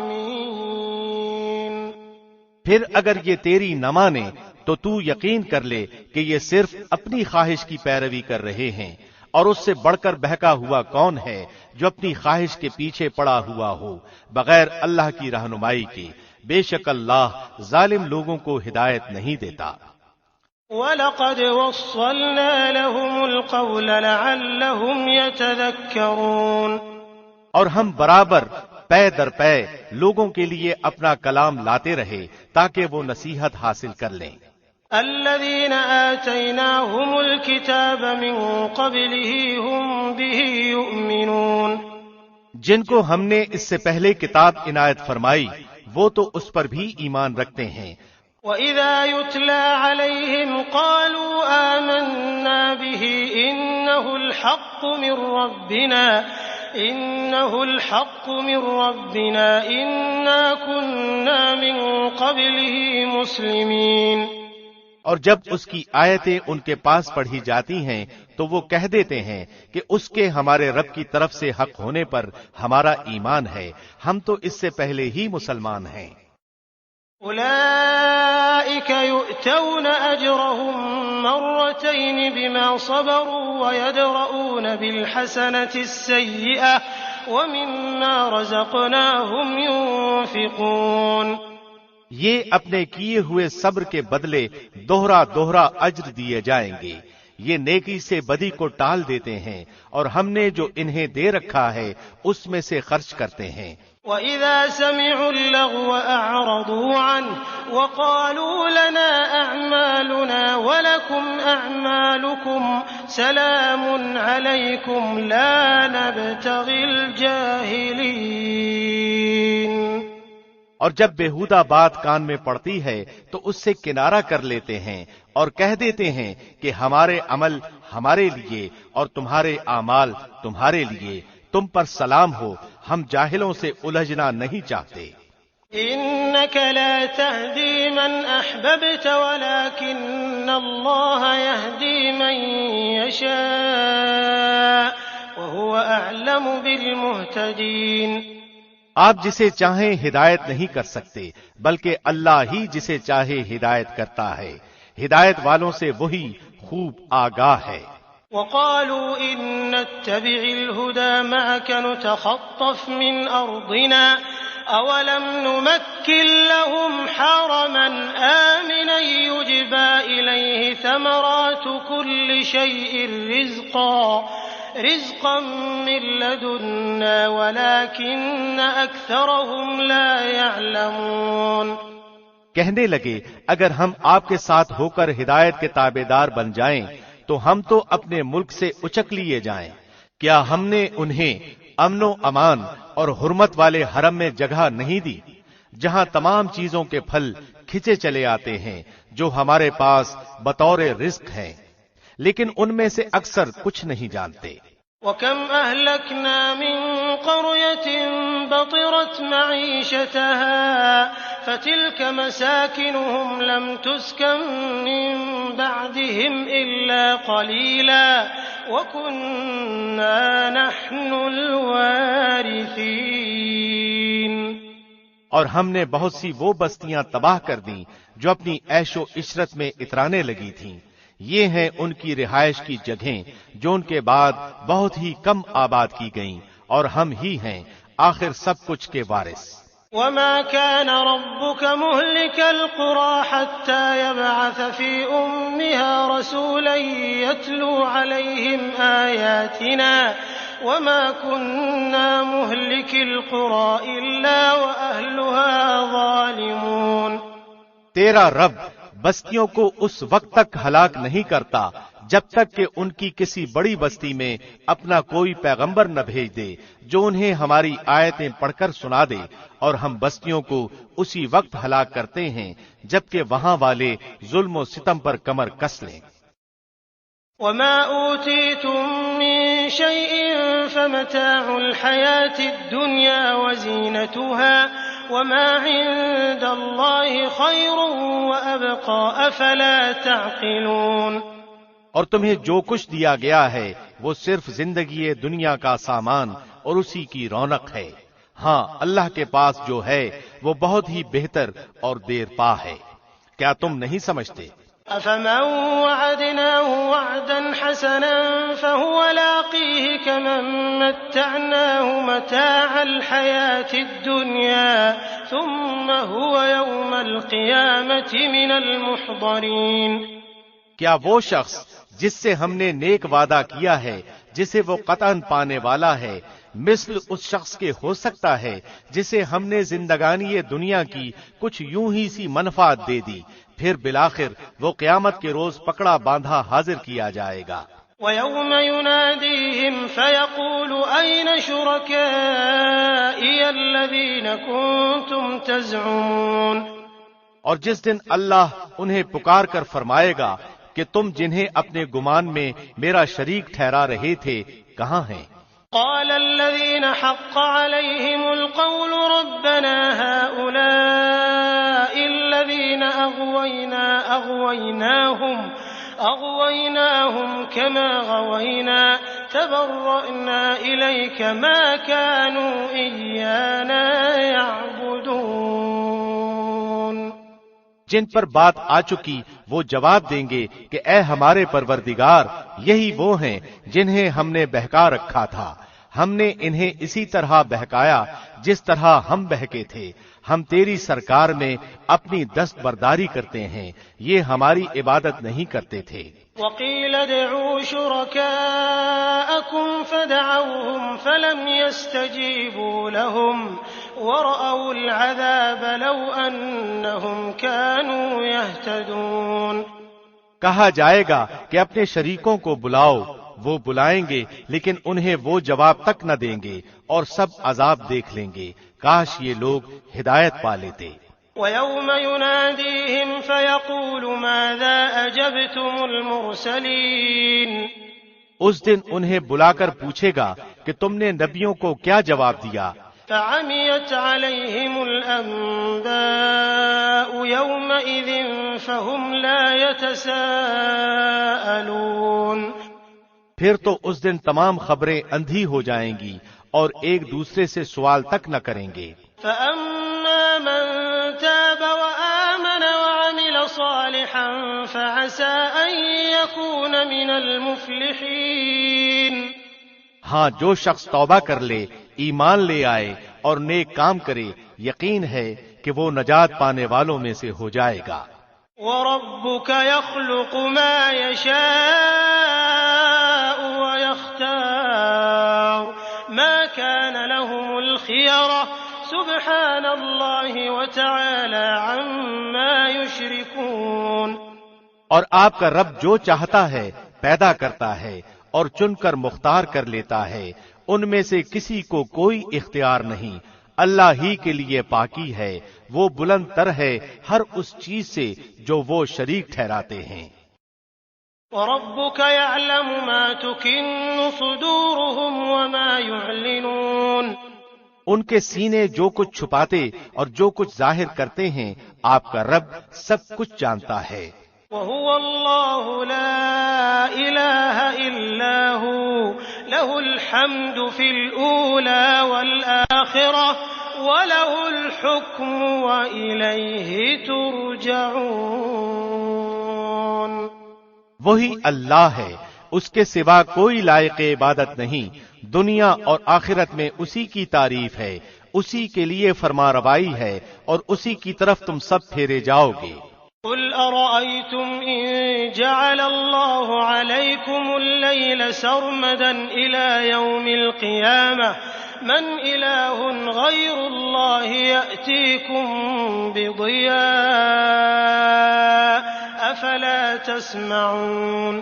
پھر اگر یہ تیری نہ مانے تو تو یقین کر لے کہ یہ صرف اپنی خواہش کی پیروی کر رہے ہیں، اور اس سے بڑھ کر بہکا ہوا کون ہے جو اپنی خواہش کے پیچھے پڑا ہوا ہو بغیر اللہ کی رہنمائی کے. بے شک اللہ ظالم لوگوں کو ہدایت نہیں دیتا. وَلَقَدْ وَصَّلْنَا لَهُمُ الْقَوْلَ لَعَلَّهُمْ يَتَذَكَّرُونَ. اور ہم برابر پے در پے لوگوں کے لیے اپنا کلام لاتے رہے تاکہ وہ نصیحت حاصل کر لیں. الذين آتيناهم الكتاب من قبله هم به يؤمنون. جن کو ہم نے اس سے پہلے کتاب عنایت فرمائی وہ تو اس پر بھی ایمان رکھتے ہیں. وَإِذَا يُتْلَى عَلَيْهِمْ قَالُوا آمَنَّا بِهِ إِنَّهُ الْحَقُّ مِنْ رَبِّنَا إِنَّا كُنَّا مِنْ قَبْلِهِ مُسْلِمِينَ. اور جب اس کی آیتیں ان کے پاس پڑھی جاتی ہیں تو وہ کہہ دیتے ہیں کہ اس کے ہمارے رب کی طرف سے حق ہونے پر ہمارا ایمان ہے، ہم تو اس سے پہلے ہی مسلمان ہیں. أولئك يؤتون أجرهم مرتين بما صبروا ويدرؤون بالحسنة السيئة ومما رزقناهم ينفقون. یہ اپنے کیے ہوئے صبر کے بدلے دوہرا دوہرا اجر دیے جائیں گے. یہ نیکی سے بدی کو ٹال دیتے ہیں اور ہم نے جو انہیں دے رکھا ہے اس میں سے خرچ کرتے ہیں۔ وَإِذَا سَمِعُوا اللَّغْوَ أَعْرَضُوا عَنْهُ وَقَالُوا لَنَا أَعْمَالُنَا وَلَكُمْ أَعْمَالُكُمْ سَلَامٌ عَلَيْكُمْ لَا نَبْتَغِي الْجَاهِلِينَ۔ اور جب بیہودہ بات کان میں پڑتی ہے تو اس سے کنارہ کر لیتے ہیں اور کہہ دیتے ہیں کہ ہمارے عمل ہمارے لیے اور تمہارے اعمال تمہارے لیے، تم پر سلام ہو، ہم جاہلوں سے الجھنا نہیں چاہتے۔ إنك لا تهدي من أحببت ولكن الله يهدي من يشاء وهو أعلم بالمهتدين۔ آپ جسے چاہیں ہدایت نہیں کر سکتے بلکہ اللہ ہی جسے چاہے ہدایت کرتا ہے، ہدایت والوں سے وہی خوب آگاہ ہے۔ وقالوا إن نتبع الهدى معك نتخطف من أرضنا أولم نمكن لهم حرما آمنا يجبى إليه ثمرات كل شيء رزقا من لدنا ولكن أكثرهم لا يعلمون۔ کہنے لگے اگر ہم آپ کے ساتھ ہو کر ہدایت کے تابع دار بن جائیں تو ہم تو اپنے ملک سے اچک لیے جائیں۔ کیا ہم نے انہیں امن و امان اور حرمت والے حرم میں جگہ نہیں دی جہاں تمام چیزوں کے پھل کھچے چلے آتے ہیں جو ہمارے پاس بطور رزق ہیں، لیکن ان میں سے اکثر کچھ نہیں جانتے۔ وَكَمْ أَهْلَكْنَا مِنْ قَرْيَةٍ بَطِرَتْ مَعِيشَتَهَا فَتِلْكَ مَسَاكِنُهُمْ لَمْ تُسْكَنْ مِنْ بَعْدِهِمْ إِلَّا قَلِيلًا وَكُنَّا نَحْنُ الْوَارِثِينَ۔ اور ہم نے بہت سی وہ بستیاں تباہ کر دیں جو اپنی عیش و عشرت میں اترانے لگی تھیں، یہ ہیں ان کی رہائش کی جگہیں جو ان کے بعد بہت ہی کم آباد کی گئیں، اور ہم ہی ہیں آخر سب کچھ کے وارث۔ وَمَا كَانَ رَبُّكَ مُهْلِكَ الْقُرَىٰ حَتَّىٰ يَبْعَثَ فِي أُمِّهَا رَسُولًا يَتْلُو عَلَيْهِمْ آيَاتِنَا وَمَا كُنَّا مُهْلِكِ الْقُرَىٰ إِلَّا وَأَهْلُهَا ظَالِمُونَ۔ تیرا رب بستیوں کو اس وقت تک ہلاک نہیں کرتا جب تک کہ ان کی کسی بڑی بستی میں اپنا کوئی پیغمبر نہ بھیج دے جو انہیں ہماری آیتیں پڑھ کر سنا دے، اور ہم بستیوں کو اسی وقت ہلاک کرتے ہیں جبکہ وہاں والے ظلم و ستم پر کمر کس لیں۔ وَمَا أُوتِيتُم مِّن شَيْءٍ فَمَتَاعُ الْحَيَاةِ الدُّنْيَا وَزِينَتُهَا وَمَا عِندَ اللَّهِ خَيْرٌ وَأَبْقَىٰ أَفَلَا تَعْقِلُونَ۔ اور تمہیں جو کچھ دیا گیا ہے وہ صرف زندگی دنیا کا سامان اور اسی کی رونق ہے، ہاں اللہ کے پاس جو ہے وہ بہت ہی بہتر اور دیر پا ہے، کیا تم نہیں سمجھتے؟ أَفَمَن وَعَدْنَاهُ وَعْدًا حَسَنًا فَهُوَ لَاقِيهِ كَمَن مَّتَّعْنَاهُ مَتَاعَ الْحَيَاةِ الدُّنْيَا ثُمَّ هُوَ يَوْمَ الْقِيَامَةِ مِنَ الْمُحْضَرِينَ۔ کیا وہ شخص جس سے ہم نے نیک وعدہ کیا ہے جسے وہ قطعاً پانے والا ہے، مثل اس شخص کے ہو سکتا ہے جسے ہم نے زندگانی دنیا کی کچھ یوں ہی سی منفعت دے دی، پھر بالآخر وہ قیامت کے روز پکڑا باندھا حاضر کیا جائے گا۔ وَيَوْمَ يُنَادِيهِمْ فَيَقُولُ أَيْنَ شُرَكَائِيَ الَّذِينَ كُنتُمْ تَزْعُمُونَ۔ اور جس دن اللہ انہیں پکار کر فرمائے گا کہ تم جنہیں اپنے گمان میں میرا شریک ٹھہرا رہے تھے کہاں ہیں؟ قال الذين حق عليهم القول ربنا هؤلاء الذين أغويناهم كما غوينا تبرأنا إليك ما كانوا إيانا يعبدون۔ جن پر بات آ چکی وہ جواب دیں گے کہ اے ہمارے پروردگار، یہی وہ ہیں جنہیں ہم نے بہکا رکھا تھا، ہم نے انہیں اسی طرح بہکایا جس طرح ہم بہکے تھے، ہم تیری سرکار میں اپنی دستبرداری کرتے ہیں، یہ ہماری عبادت نہیں کرتے تھے۔ وقيل ادعوا شركاءكم فدعوهم فلم يستجيبوا لهم ورأوا العذاب لو أنهم كانوا يهتدون۔ کہا جائے گا کہ اپنے شریکوں کو بلاؤ، وہ بلائیں گے لیکن انہیں وہ جواب تک نہ دیں گے اور سب عذاب دیکھ لیں گے، کاش یہ لوگ ہدایت پا لیتے۔ وَيَوْمَ يُنَادِيهِمْ فَيَقُولُ مَاذَا أَجَبْتُمُ الْمُرْسَلِينَ۔ اس دن انہیں بلا کر پوچھے گا کہ تم نے نبیوں کو کیا جواب دیا۔ فَعَمِيَتْ عَلَيْهِمُ الْأَنبَاءُ يَوْمَئِذٍ فَهُمْ لَا يَتَسَاءَلُونَ۔ پھر تو اس دن تمام خبریں اندھی ہو جائیں گی اور ایک دوسرے سے سوال تک نہ کریں گے۔ فَأَمَّا مَن تَابَ وَآمَنَ وَعَمِلَ صَالِحًا فَعَسَىٰ أَن يَكُونَ مِنَ الْمُفْلِحِينَ۔ ہاں، جو شخص توبہ کر لے، ایمان لے آئے اور نیک کام کرے، یقین ہے کہ وہ نجات پانے والوں میں سے ہو جائے گا۔ وَرَبُّكَ يَخْلُقُ مَا يَشَاءُ وَيَخْتَارُ مَا كَانَ لَهُمُ الْخِيَرَةُ سُبْحَانَ اللَّهِ وَتَعَالَى عَمَّا يُشْرِكُونَ۔ اور آپ کا رب جو چاہتا ہے پیدا کرتا ہے اور چن کر مختار کر لیتا ہے، ان میں سے کسی کو کوئی اختیار نہیں، اللہ ہی کے لیے پاکی ہے، وہ بلند تر ہے ہر اس چیز سے جو وہ شریک ٹھہراتے ہیں۔ وَرَبُّكَ يَعْلَمُ مَا تُكِنُّ صُدُورُهُمْ وَمَا يُعْلِنُونَ۔ ان کے سینے جو کچھ چھپاتے اور جو کچھ ظاہر کرتے ہیں، آپ کا رب سب کچھ جانتا ہے۔ وَهُوَ اللَّهُ لَا إِلَٰهَ إِلَّا هُوَ لَهُ الْحَمْدُ فِي الْأُولَىٰ وَالْآخِرَةِ وَلَهُ الْحُكْمُ وَإِلَيْهِ تُرْجَعُونَ۔ وہی اللہ ہے، اس کے سوا کوئی لائق عبادت نہیں، دنیا اور آخرت میں اسی کی تعریف ہے، اسی کے لیے فرما روائی ہے اور اسی کی طرف تم سب پھیرے جاؤ گے۔ قُلْ أَرَأَيْتُمْ إِن جَعَلَ اللَّهُ عَلَيْكُمُ اللَّيْلَ سَرْمَدًا إِلَى يَوْمِ الْقِيَامَةِ مَنْ إِلَٰهٌ غَيْرُ اللَّهِ يَأْتِيكُم بِضِيَاءٍ أَفَلَا تَسْمَعُونَ۔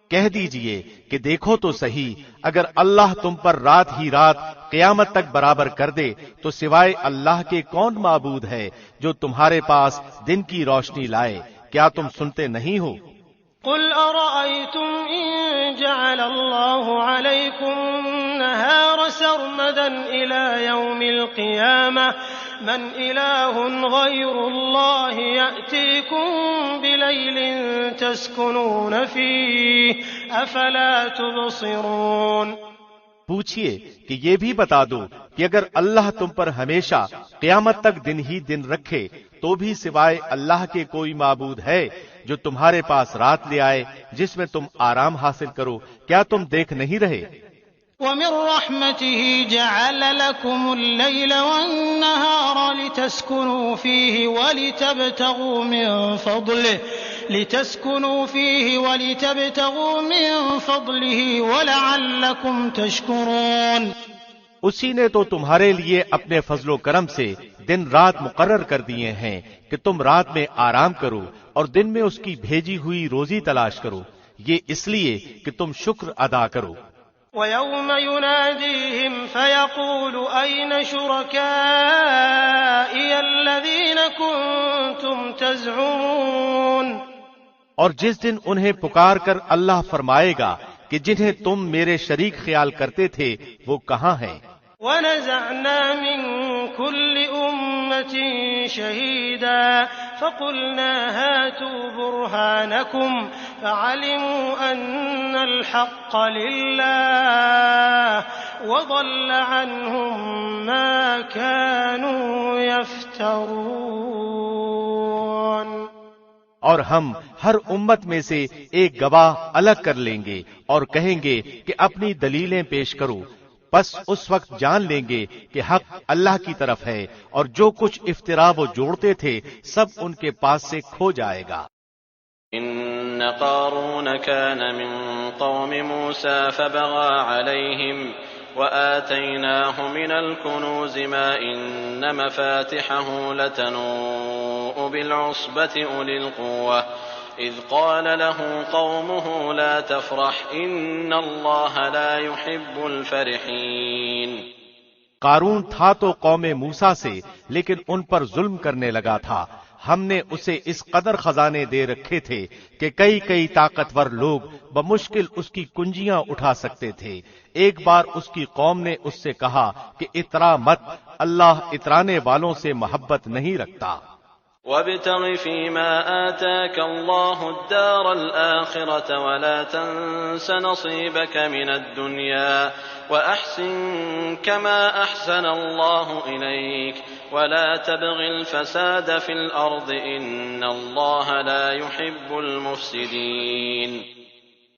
کہہ دیجئے کہ دیکھو تو صحیح، اگر اللہ تم پر رات ہی رات قیامت تک برابر کر دے تو سوائے اللہ کے کون معبود ہے جو تمہارے پاس دن کی روشنی لائے؟ کیا تم سنتے نہیں ہو؟ قُلْ أَرَأَيْتُمْ إِن جَعَلَ اللَّهُ عَلَيْكُمُ النَّهَارَ سَرْمَدًا إِلَى يَوْمِ الْقِيَامَةِ مَنْ إِلَٰهٌ غَيْرُ اللَّهِ يَأْتِيكُم بِلَيْلٍ تَسْكُنُونَ فِيهِ أَفَلَا تُبْصِرُونَ۔ پوچھئے کہ یہ بھی بتا دو کہ اگر اللہ تم پر ہمیشہ قیامت تک دن ہی دن رکھے تو بھی سوائے اللہ کے کوئی معبود ہے جو تمہارے پاس رات لے آئے جس میں تم آرام حاصل کرو؟ کیا تم دیکھ نہیں رہے؟ وَمِن رَّحْمَتِهِ جَعَلَ لَكُمُ اللَّيْلَ وَالنَّهَارَ لِتَسْكُنُوا فِيهِ وَلِتَبْتَغُوا مِن فَضْلِهِ وَلَعَلَّكُمْ تَشْكُرُونَ۔ اسی نے تو تمہارے لیے اپنے فضل و کرم سے دن رات مقرر کر دیے ہیں کہ تم رات میں آرام کرو اور دن میں اس کی بھیجی ہوئی روزی تلاش کرو، یہ اس لیے کہ تم شکر ادا کرو۔ وَيَوْمَ يُنَادِيهِمْ فَيَقُولُ أَيْنَ شُرَكَائِيَ الَّذِينَ كُنتُمْ تَزْعُمُونَ۔ اور جس دن انہیں پکار کر اللہ فرمائے گا کہ جنہیں تم میرے شریک خیال کرتے تھے وہ کہاں ہیں؟ وَنَزَعْنَا مِن كُلِّ أُمَّةٍ شَهِيدًا فَقُلْنَا هَاتُوا بُرْهَانَكُمْ فَعَلِمُوا أَنَّ الْحَقَّ لِلَّهِ وَضَلَّ عَنْهُم مَّا كَانُوا يَفْتَرُونَ۔ اور ہم ہر امت میں سے ایک گواہ الگ کر لیں گے اور کہیں گے کہ اپنی دلیلیں پیش کرو، بس اس وقت جان لیں گے کہ حق اللہ کی طرف ہے اور جو کچھ افطرا وہ جوڑتے تھے سب ان کے پاس سے کھو جائے گا۔ ان قارون كان من قوم موسى فبغى عليهم وآتيناه من الكنوز ما إن مفاتحه لتنوء بالعصبة أولي القوة إذ قال له قومه لا تفرح إن الله لا يحب الفرحين۔ قارون تھا تو قوم موسیٰ سے، لیکن ان پر ظلم کرنے لگا تھا۔ ہم نے اسے اس قدر خزانے دے رکھے تھے کہ کئی طاقتور لوگ بمشکل اس کی کنجیاں اٹھا سکتے تھے۔ ایک بار اس کی قوم نے اس سے کہا کہ اترا مت، اللہ اترانے والوں سے محبت نہیں رکھتا۔ وابتغ فيما آتاك الله الدار الآخرة ولا تنس نصيبك من الدنيا وأحسن كما أحسن الله إليك ولا تبغ الفساد في الأرض إن الله لا يحب المفسدين۔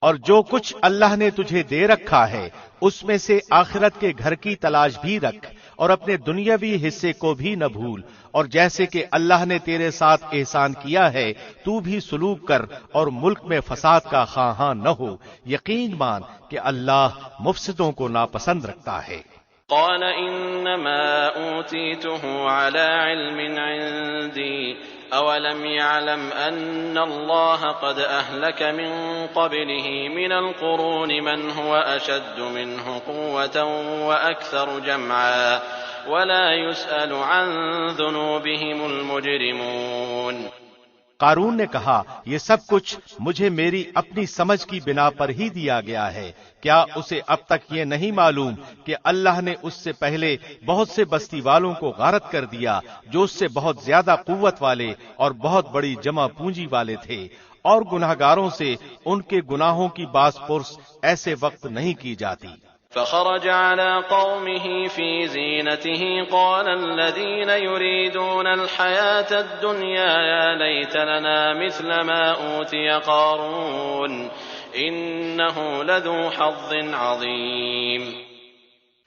اور جو کچھ اللہ نے تجھے دے رکھا ہے اس میں سے آخرت کے گھر کی تلاش بھی رکھ اور اپنے دنیاوی حصے کو بھی نہ بھول، اور جیسے کہ اللہ نے تیرے ساتھ احسان کیا ہے تو بھی سلوک کر اور ملک میں فساد کا خواہاں نہ ہو۔ یقین مان کہ اللہ مفسدوں کو ناپسند رکھتا ہے۔ قال انما اوتیته على علم عندي اولم يعلم ان الله قد اهلك من قبله من القرون من هو اشد منه قوة واكثر جمعا ولا يسأل عن ذنوبهم المجرمون۔ قارون نے کہا یہ سب کچھ مجھے میری اپنی سمجھ کی بنا پر ہی دیا گیا ہے، کیا اسے اب تک یہ نہیں معلوم کہ اللہ نے اس سے پہلے بہت سے بستی والوں کو غارت کر دیا جو اس سے بہت زیادہ قوت والے اور بہت بڑی جمع پونجی والے تھے، اور گناہگاروں سے ان کے گناہوں کی باز پرس ایسے وقت نہیں کی جاتی۔ فخرج على قومه في زينته قال الذين يريدون الحياة الدنيا يا ليت لنا مثل ما أوتي قارون إنه لذو حظ عظيم۔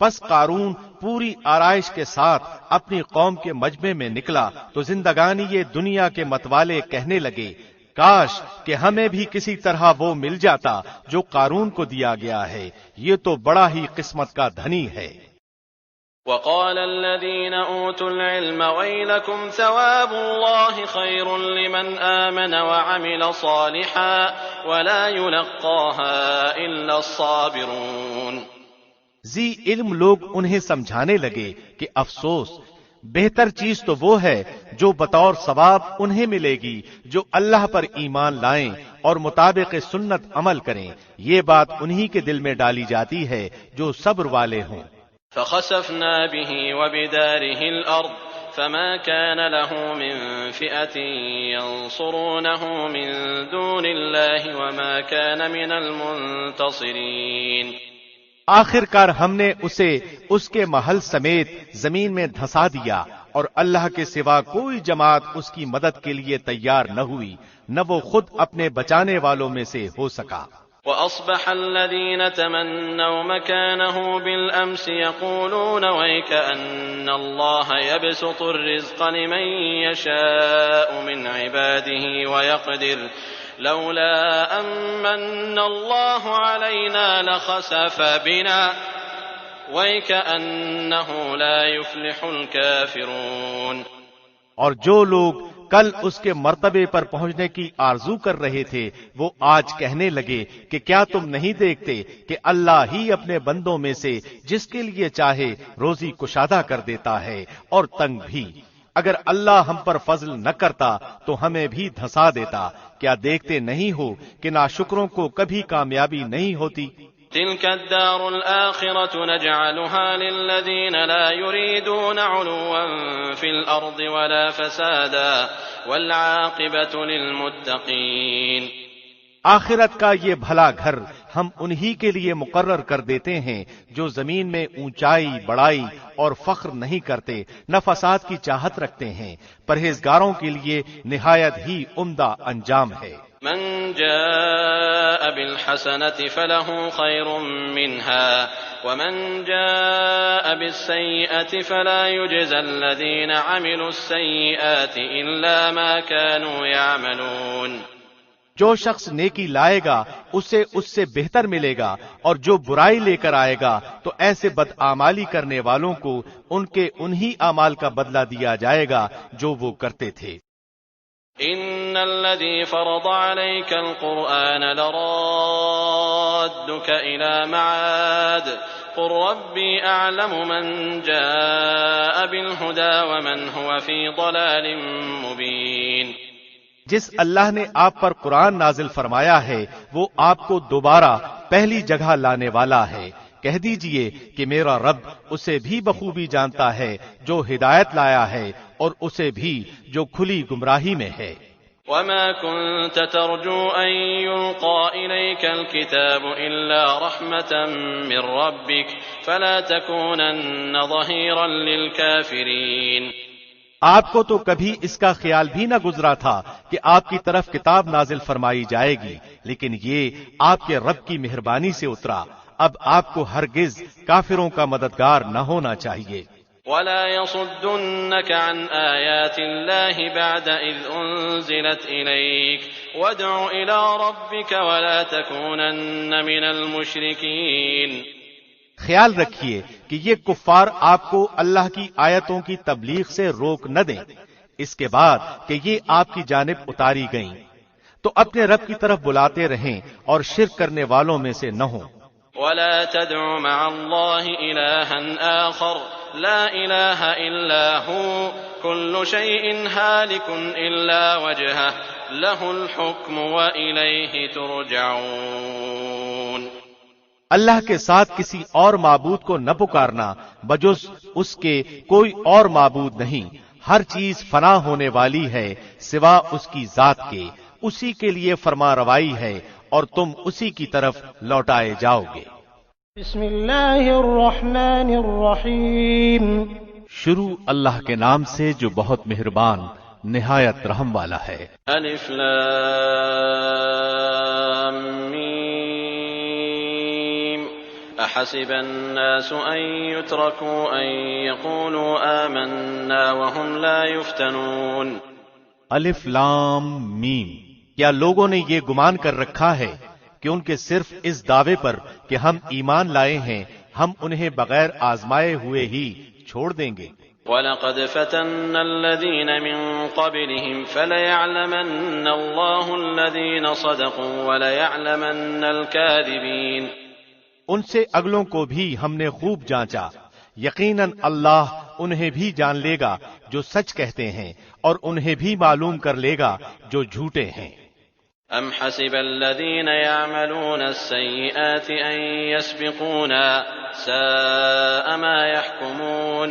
پس قارون پوری آرائش کے ساتھ اپنی قوم کے مجمع میں نکلا تو زندگانی یہ دنیا کے متوالے کہنے لگے کاش کہ ہمیں بھی کسی طرح وہ مل جاتا جو قارون کو دیا گیا ہے، یہ تو بڑا ہی قسمت کا دھنی ہے۔ وقال الذين اوتوا العلم ويلكم ثواب الله خير لمن آمن وعمل صالحا ولا يلقاها الا الصابرون۔ ذی علم لوگ انہیں سمجھانے لگے کہ افسوس، بہتر چیز تو وہ ہے جو بطور ثواب انہیں ملے گی جو اللہ پر ایمان لائیں اور مطابق سنت عمل کریں، یہ بات انہی کے دل میں ڈالی جاتی ہے جو صبر والے ہوں۔ فخسفنا به وبداره الارض فما كان له من فئة ينصرونه من دون الله وما كان من المنتصرين۔ آخر کار ہم نے اسے اس کے محل سمیت زمین میں دھسا دیا اور اللہ کے سوا کوئی جماعت اس کی مدد کے لیے تیار نہ ہوئی، نہ وہ خود اپنے بچانے والوں میں سے ہو سکا۔ وأصبح الذين تمنوا مكانه بالأمس يقولون ويكأن الله يبسط الرزق لمن يشاء من عباده ويقدر لولا أمن الله علينا لخسف بنا ويكأنه لا يفلح الكافرون۔ اور جو لوگ کل اس کے مرتبے پر پہنچنے کی آرزو کر رہے تھے وہ آج کہنے لگے کہ کیا تم نہیں دیکھتے کہ اللہ ہی اپنے بندوں میں سے جس کے لیے چاہے روزی کشادہ کر دیتا ہے اور تنگ بھی۔ اگر اللہ ہم پر فضل نہ کرتا تو ہمیں بھی دھسا دیتا، کیا دیکھتے نہیں ہو کہ ناشکروں کو کبھی کامیابی نہیں ہوتی؟ تلك الدار الآخرة نجعلها للذين لا يريدون علوا في الأرض ولا فسادا والعاقبة للمتقين۔ آخرت کا یہ بھلا گھر ہم انہی کے لیے مقرر کر دیتے ہیں جو زمین میں اونچائی بڑائی اور فخر نہیں کرتے، نہ فساد کی چاہت رکھتے ہیں، پرہیزگاروں کے لیے نہایت ہی عمدہ انجام ہے۔ من جاء بالحسنة فله خير منها ومن جاء بالسيئة فلا يجزى الذين عملوا السيئات إلا ما كانوا يعملون. جو شخص نیکی لائے گا اسے اس سے بہتر ملے گا، اور جو برائی لے کر آئے گا تو ایسے بدعمالی کرنے والوں کو ان کے انہی اعمال کا بدلہ دیا جائے گا جو وہ کرتے تھے. ان الذي فرض عليك القرآن لرادك الى معاد قل ربي اعلم من جاء بالهدى ومن هو في ضلال مبين. جس اللہ نے آپ پر قرآن نازل فرمایا ہے وہ آپ کو دوبارہ پہلی جگہ لانے والا ہے. کہہ دیجئے کہ میرا رب اسے بھی بخوبی جانتا ہے جو ہدایت لایا ہے اور اسے بھی جو کھلی گمراہی میں ہے. وما كنت ترجو أن يلقى إليك الكتاب إلا رحمة من ربك فلا تكونن ظهيرا للكافرين. آپ کو تو کبھی اس کا خیال بھی نہ گزرا تھا کہ آپ کی طرف کتاب نازل فرمائی جائے گی، لیکن یہ آپ کے رب کی مہربانی سے اترا. اب آپ کو ہرگز کافروں کا مددگار نہ ہونا چاہیے. ولا يصدنك عن آيات الله بعد إذ أنزلت إليك وادع إلى ربك ولا تكونن من المشركين. خیال رکھیے کہ یہ کفار آپ کو اللہ کی آیتوں کی تبلیغ سے روک نہ دیں اس کے بعد کہ یہ آپ کی جانب اتاری گئیں، تو اپنے رب کی طرف بلاتے رہیں اور شرک کرنے والوں میں سے نہ ہوں. ولا تدع مع الله إلها آخر لا إله إلا هو كل شيء هالك إلا وجهه له الحكم وإليه ترجعون. اللہ کے ساتھ کسی اور معبود کو نہ پکارنا، بجز اس کے کوئی اور معبود نہیں. ہر چیز فنا ہونے والی ہے سوا اس کی ذات کے، اسی کے لیے فرما روائی ہے اور تم اسی کی طرف لوٹائے جاؤ گے. بسم اللہ الرحمن الرحیم. شروع اللہ کے نام سے جو بہت مہربان نہایت رحم والا ہے. الف لام میم احسب الناس ان يتركوا ان يقولوا آمنا وهم لا يفتنون. الف لام میم. کیا لوگوں نے یہ گمان کر رکھا ہے کہ ان کے صرف اس دعوے پر کہ ہم ایمان لائے ہیں ہم انہیں بغیر آزمائے ہوئے ہی چھوڑ دیں گے؟ وَلَقَدْ فَتَنَّا الَّذِينَ مِن قَبْلِهِمْ فَلَيَعْلَمَنَّ اللَّهُ الَّذِينَ صَدَقُوا وَلَيَعْلَمَنَّ الْكَاذِبِينَ. ان سے اگلوں کو بھی ہم نے خوب جانچا، یقیناً اللہ انہیں بھی جان لے گا جو سچ کہتے ہیں اور انہیں بھی معلوم کر لے گا جو جھوٹے ہیں. ام حسب الذين يعملون السيئات ان يسبقونا ساء ما يحكمون.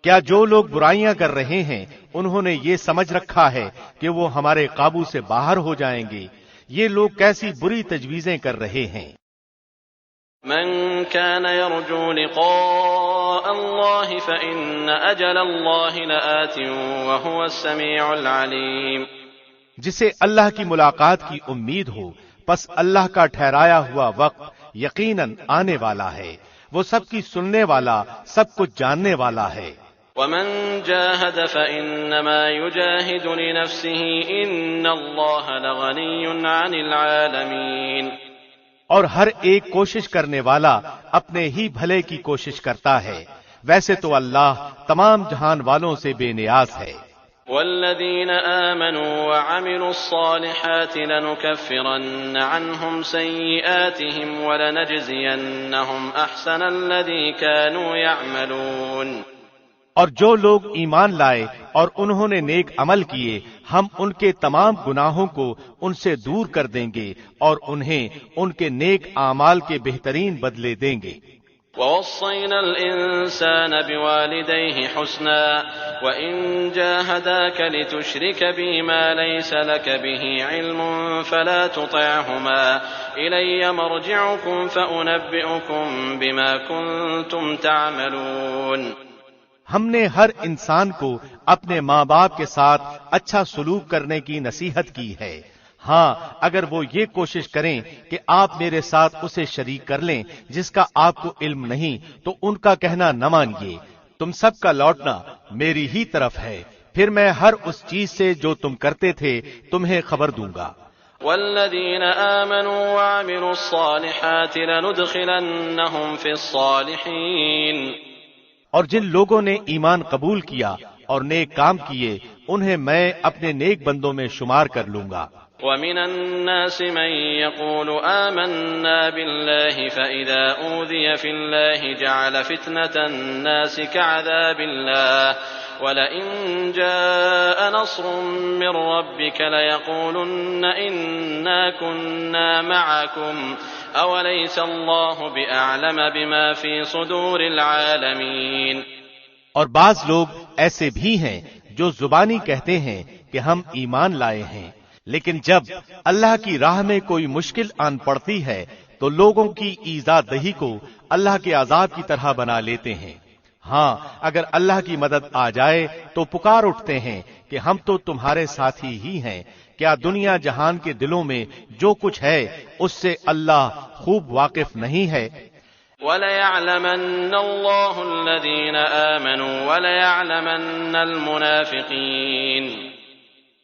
کیا جو لوگ برائیاں کر رہے ہیں انہوں نے یہ سمجھ رکھا ہے کہ وہ ہمارے قابو سے باہر ہو جائیں گے؟ یہ لوگ کیسی بری تجویزیں کر رہے ہیں. من كان يرجو لقاء الله فإن أجل الله لآت وهو السميع العليم. جسے اللہ کی ملاقات کی امید ہو پس اللہ کا ٹھہرایا ہوا وقت یقیناً آنے والا ہے، وہ سب کی سننے والا سب کچھ جاننے والا ہے. ومن جاهد فإنما يجاهد لنفسه إن الله لغني عن العالمين. اور ہر ایک کوشش کرنے والا اپنے ہی بھلے کی کوشش کرتا ہے، ویسے تو اللہ تمام جہان والوں سے بے نیاز ہے. والذين آمنوا وعملوا الصالحات لنكفرن عنهم سيئاتهم ولنجزينهم أحسن الذي كانوا يعملون. اور جو لوگ ایمان لائے اور انہوں نے نیک عمل کیے ہم ان کے تمام گناہوں کو ان سے دور کر دیں گے اور انہیں ان کے نیک اعمال کے بہترین بدلے دیں گے. ووصينا الإنسان بوالديه حسنا وإن جاهداك لتشرك بي ما ليس لك به علم فلا تطعهما إلي مرجعكم فأنبئكم بما كنتم تعملون. ہم نے ہر انسان کو اپنے ماں باپ کے ساتھ اچھا سلوک کرنے کی نصیحت کی ہے. ہاں اگر وہ یہ کوشش کریں کہ آپ میرے ساتھ اسے شریک کر لیں جس کا آپ کو علم نہیں، تو ان کا کہنا نہ مانیے، تم سب کا لوٹنا میری ہی طرف ہے، پھر میں ہر اس چیز سے جو تم کرتے تھے تمہیں خبر دوں گا۔ والذین آمنوا وعملوا الصالحات لندخلنہم فی الصالحین، اور جن لوگوں نے ایمان قبول کیا اور نیک کام کیے انہیں میں اپنے نیک بندوں میں شمار کر لوں گا۔ ومن الناس من يقول آمنا بالله فإذا أوذي في الله جعل فتنة الناس كعذاب الله ولئن جاء نصر من ربك ليقولن إنا كنا معكم أوليس الله بأعلم بما في صدور العالمين۔ اور بعض لوگ ایسے بھی ہیں جو زبانی کہتے ہیں کہ ہم ایمان لائے ہیں، لیکن جب اللہ کی راہ میں کوئی مشکل آن پڑتی ہے تو لوگوں کی ایذا دہی کو اللہ کے عذاب کی طرح بنا لیتے ہیں۔ ہاں اگر اللہ کی مدد آ جائے تو پکار اٹھتے ہیں کہ ہم تو تمہارے ساتھی ہی ہیں، کیا دنیا جہان کے دلوں میں جو کچھ ہے اس سے اللہ خوب واقف نہیں ہے؟ وَلَيَعْلَمَنَّ اللَّهُ الَّذِينَ آمَنُوا وَلَيَعْلَمَنَّ الْمُنَافِقِينَ۔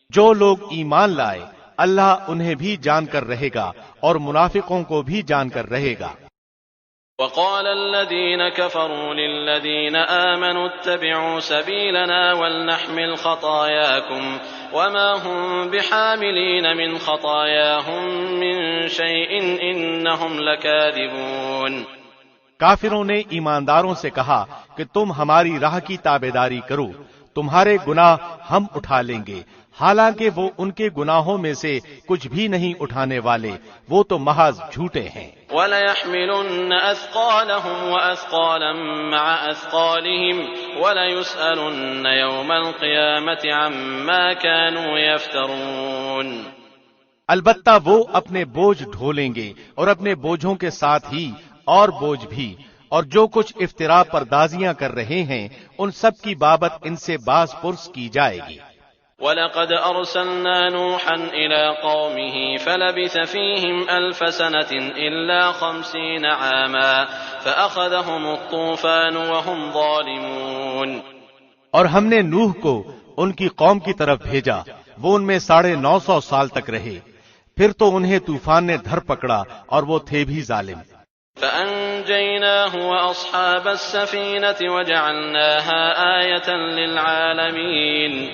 جو لوگ ایمان لائے اللہ انہیں بھی جان کر رہے گا اور منافقوں کو بھی جان کر رہے گا۔ وقال الذين كفروا للذين آمنوا اتبعوا سبيلنا ولنحمل خطاياكم وما هم بحاملين من خطاياهم من شيء إنهم لكاذبون۔ کافروں نے ایمانداروں سے کہا کہ تم ہماری راہ کی تابعداری کرو، تمہارے گناہ ہم اٹھا لیں گے، حالانکہ وہ ان کے گناہوں میں سے کچھ بھی نہیں اٹھانے والے، وہ تو محض جھوٹے ہیں۔ وَلَيَحْمِلُنَّ أَثْقَالَهُمْ وَأَثْقَالًا مَعَ أَثْقَالِهِمْ وَلَيُسْأَلُنَّ يَوْمَ الْقِيَامَةِ عَمَّا كَانُوا يَفْتَرُونَ۔ البتہ وہ اپنے بوجھ ڈھولیں گے اور اپنے بوجھوں کے ساتھ ہی اور بوجھ بھی، اور جو کچھ افطرا پردازیاں کر رہے ہیں ان سب کی بابت ان سے باز پرس کی جائے گی۔ وَلَقَدْ أَرْسَلْنَا نُوحًا إِلَىٰ قَوْمِهِ فَلَبِثَ فِيهِمْ أَلْفَ سَنَةٍ إِلَّا 50 عَامًا فَأَخَذَهُمُ الطُّوفَانُ وَهُمْ ظَالِمُونَ۔ اور ہم نے نوح کو ان کی قوم کی طرف بھیجا، وہ ان میں 950 سال تک رہے، پھر تو انہیں طوفان نے دھر پکڑا اور وہ تھے بھی ظالم۔ فَأَنجَيْنَاهُ وَأَصْحَابَ السَّفِينَةِ وَجَعَلْنَاهَا آيَةً لِّلْعَالَمِينَ۔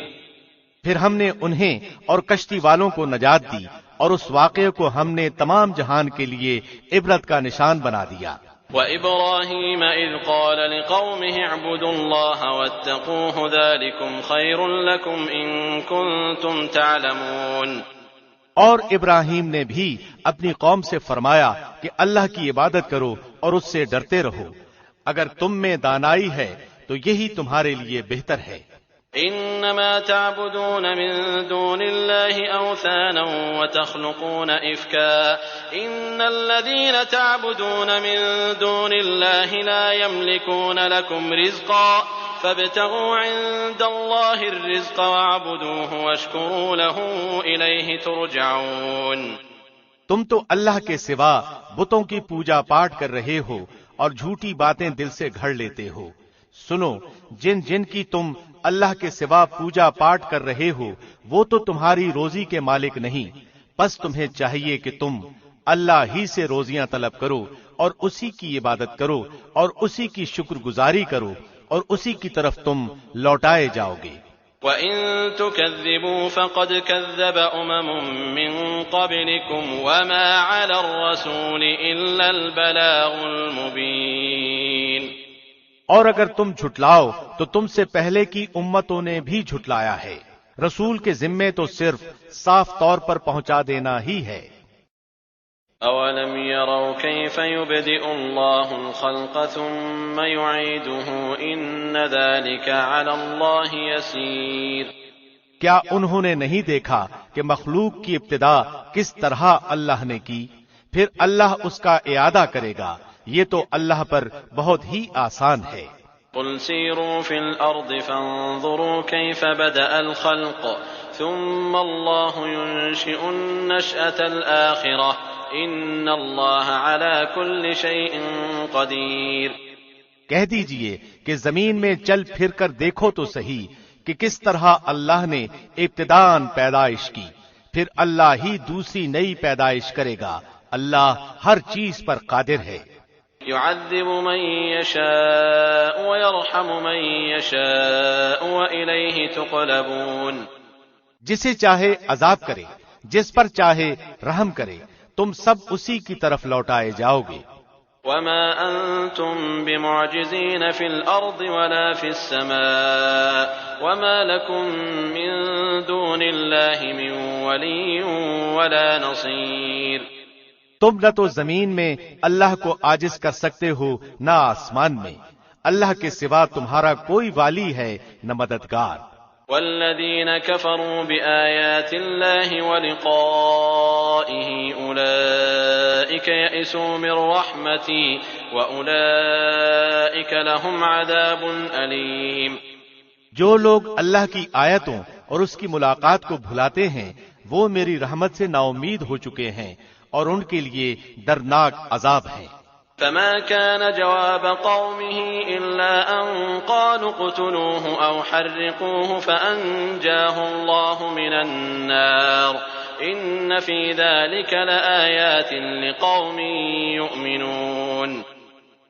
پھر ہم نے انہیں اور کشتی والوں کو نجات دی اور اس واقعے کو ہم نے تمام جہان کے لیے عبرت کا نشان بنا دیا۔ وَإِبْرَاهِيمَ إِذْ قَالَ لِقَوْمِهِ اعْبُدُوا اللَّهَ وَاتَّقُوهُ ذَلِكُمْ خَيْرٌ لَكُمْ إِن كُنتُمْ تَعْلَمُونَ۔ اور ابراہیم نے بھی اپنی قوم سے فرمایا کہ اللہ کی عبادت کرو اور اس سے ڈرتے رہو، اگر تم میں دانائی ہے تو یہی تمہارے لیے بہتر ہے۔ انما تعبدون من دون الله اوثانا وتخلقون افكا ان الذين تعبدون من دون الله لا يملكون لكم رزقا فابتغوا عند الله الرزق واعبدوه واشكروا له اليه ترجعون۔ تم تو اللہ کے سوا بتوں کی پوجا پاٹ کر رہے ہو اور جھوٹی باتیں دل سے گھڑ لیتے ہو۔ سنو، جن جن کی تم اللہ کے سوا پوجا پاٹ کر رہے ہو وہ تو تمہاری روزی کے مالک نہیں، بس تمہیں چاہیے کہ تم اللہ ہی سے روزیاں طلب کرو اور اسی کی عبادت کرو اور اسی کی شکر گزاری کرو اور اسی کی طرف تم لوٹائے جاؤ گے۔ وَإِن تُكَذِّبُوا فَقَدْ كَذَّبَ أُمَمٌ مِّن قَبْلِكُمْ وَمَا عَلَى الرَّسُولِ إِلَّا الْبَلَاغُ الْمُبِينُ۔ اور اگر تم جھٹلاؤ تو تم سے پہلے کی امتوں نے بھی جھٹلایا ہے، رسول کے ذمے تو صرف صاف طور پر پہنچا دینا ہی ہے۔ اولم يروا كيف يبدئ الله الخلق ثم يعيده ان ذلك على الله يسير۔ کیا انہوں نے نہیں دیکھا کہ مخلوق کی ابتدا کس طرح اللہ نے کی، پھر اللہ اس کا اعادہ کرے گا، یہ تو اللہ پر بہت ہی آسان ہے۔ قل سيروا في الأرض فانظروا كيف بدأ الخلق ثم الله ينشئ النشأة الآخرة إن الله على كل شيء قدير۔ کہہ دیجئے کہ زمین میں چل پھر کر دیکھو تو صحیح کہ کس طرح اللہ نے ابتداءً پیدائش کی، پھر اللہ ہی دوسری نئی پیدائش کرے گا، اللہ ہر چیز پر قادر ہے۔ يعذب من يشاء ويرحم من يشاء وإليه تقلبون۔ جسے چاہے عذاب کرے، جس پر چاہے رحم کرے، تم سب اسی کی طرف لوٹائے جاؤ گے۔ وما أنتم بمعجزين في الأرض ولا في السماء وما لكم من دون الله من ولي ولا نصير۔ تم نہ تو زمین میں اللہ کو عاجز کر سکتے ہو نہ آسمان میں، اللہ کے سوا تمہارا کوئی والی ہے نہ مددگار۔ والذين كفروا بآيات الله ولقائه أولئك يئسوا من رحمتي وأولئك لهم عذاب أليم۔ جو لوگ اللہ کی آیتوں اور اس کی ملاقات کو بھلاتے ہیں وہ میری رحمت سے نا امید ہو چکے ہیں اور ان کے لیے دردناک عذاب ہے۔ فما كان جواب قومه إلا أن قالوا اقتلوه أو حرقوه فأنجاه الله من النار إن في ذلك لآيات لقوم يؤمنون۔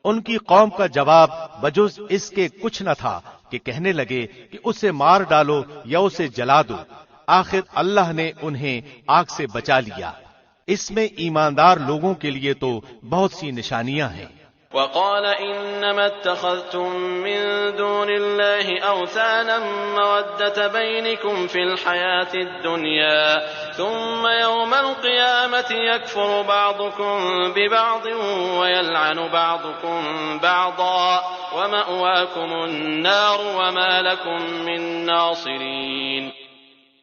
ان کی قوم کا جواب بجز اس کے کچھ نہ تھا کہ کہنے لگے کہ اسے مار ڈالو یا اسے جلا دو، آخر اللہ نے انہیں آگ سے بچا لیا، اس میں ایماندار لوگوں کے لیے تو بہت سی نشانیاں ہیں۔ وقال انما اتخذتم من دون الله اوثانا مودة بينكم في الحياة الدنيا ثم يوم القيامة يكفر بعضكم ببعض ويلعن بعضكم بعضا ومأواكم النار وما لكم من ناصرين۔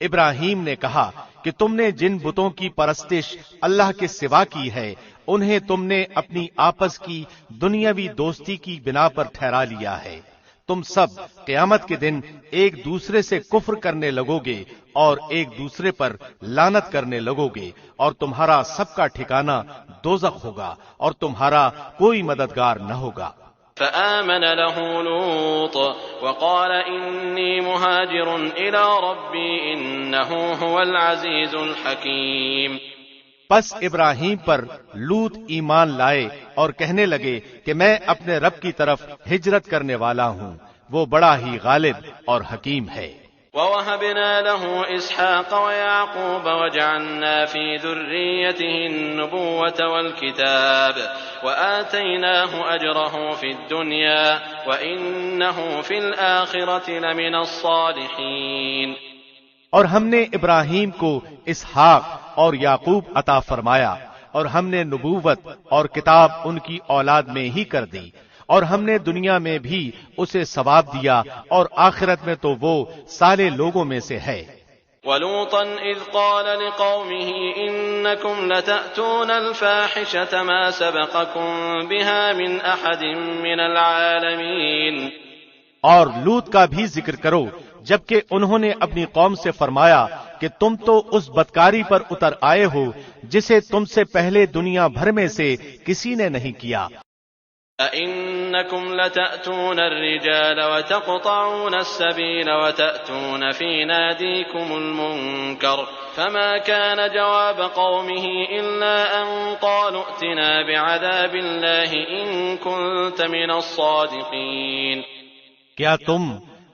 ابراہیم نے کہا کہ تم نے جن بتوں کی پرستش اللہ کے سوا کی ہے انہیں تم نے اپنی آپس کی دنیاوی دوستی کی بنا پر ٹھہرا لیا ہے، تم سب قیامت کے دن ایک دوسرے سے کفر کرنے لگو گے اور ایک دوسرے پر لعنت کرنے لگو گے اور تمہارا سب کا ٹھکانہ دوزخ ہوگا اور تمہارا کوئی مددگار نہ ہوگا۔ فآمن له لوط وقال إني مهاجر إلى ربي إنه هو العزيز الحكيم۔ پس ابراہیم پر لوط ایمان لائے اور کہنے لگے کہ میں اپنے رب کی طرف ہجرت کرنے والا ہوں، وہ بڑا ہی غالب اور حکیم ہے۔ ووهبنا له إسحاق ويعقوب وجعلنا في ذريته النبوة والكتاب وآتيناه أجره في الدنيا وإنه في الآخرة لمن الصالحين۔ اور ہم نے ابراہیم کو اسحاق اور یعقوب عطا فرمایا اور ہم نے نبوت اور کتاب ان کی اولاد میں ہی کر دی اور ہم نے دنیا میں بھی اسے ثواب دیا اور آخرت میں تو وہ صالح لوگوں میں سے ہے۔ وَلُوطًا إِذْ قَالَ لِقَوْمِهِ إِنَّكُمْ لَتَأْتُونَ الْفَاحِشَةَ مَا سَبَقَكُمْ بِهَا مِنْ أَحَدٍ مِّنَ الْعَالَمِينَ۔ اور لوط کا بھی ذکر کرو جبکہ انہوں نے اپنی قوم سے فرمایا کہ تم تو اس بدکاری پر اتر آئے ہو جسے تم سے پہلے دنیا بھر میں سے کسی نے نہیں کیا۔ أَإِنَّكُمْ لَتَأْتُونَ الرِّجَالَ وَتَقْطَعُونَ السَّبِيلَ وَتَأْتُونَ فِي نَادِيكُمُ الْمُنكَرَ فَمَا كَانَ جَوَابَ قَوْمِهِ إِلَّا أَن قَالُوا ائْتِنَا بِعَذَابِ اللَّهِ إِن كُنتَ مِنَ الصَّادِقِينَ۔ کیا تم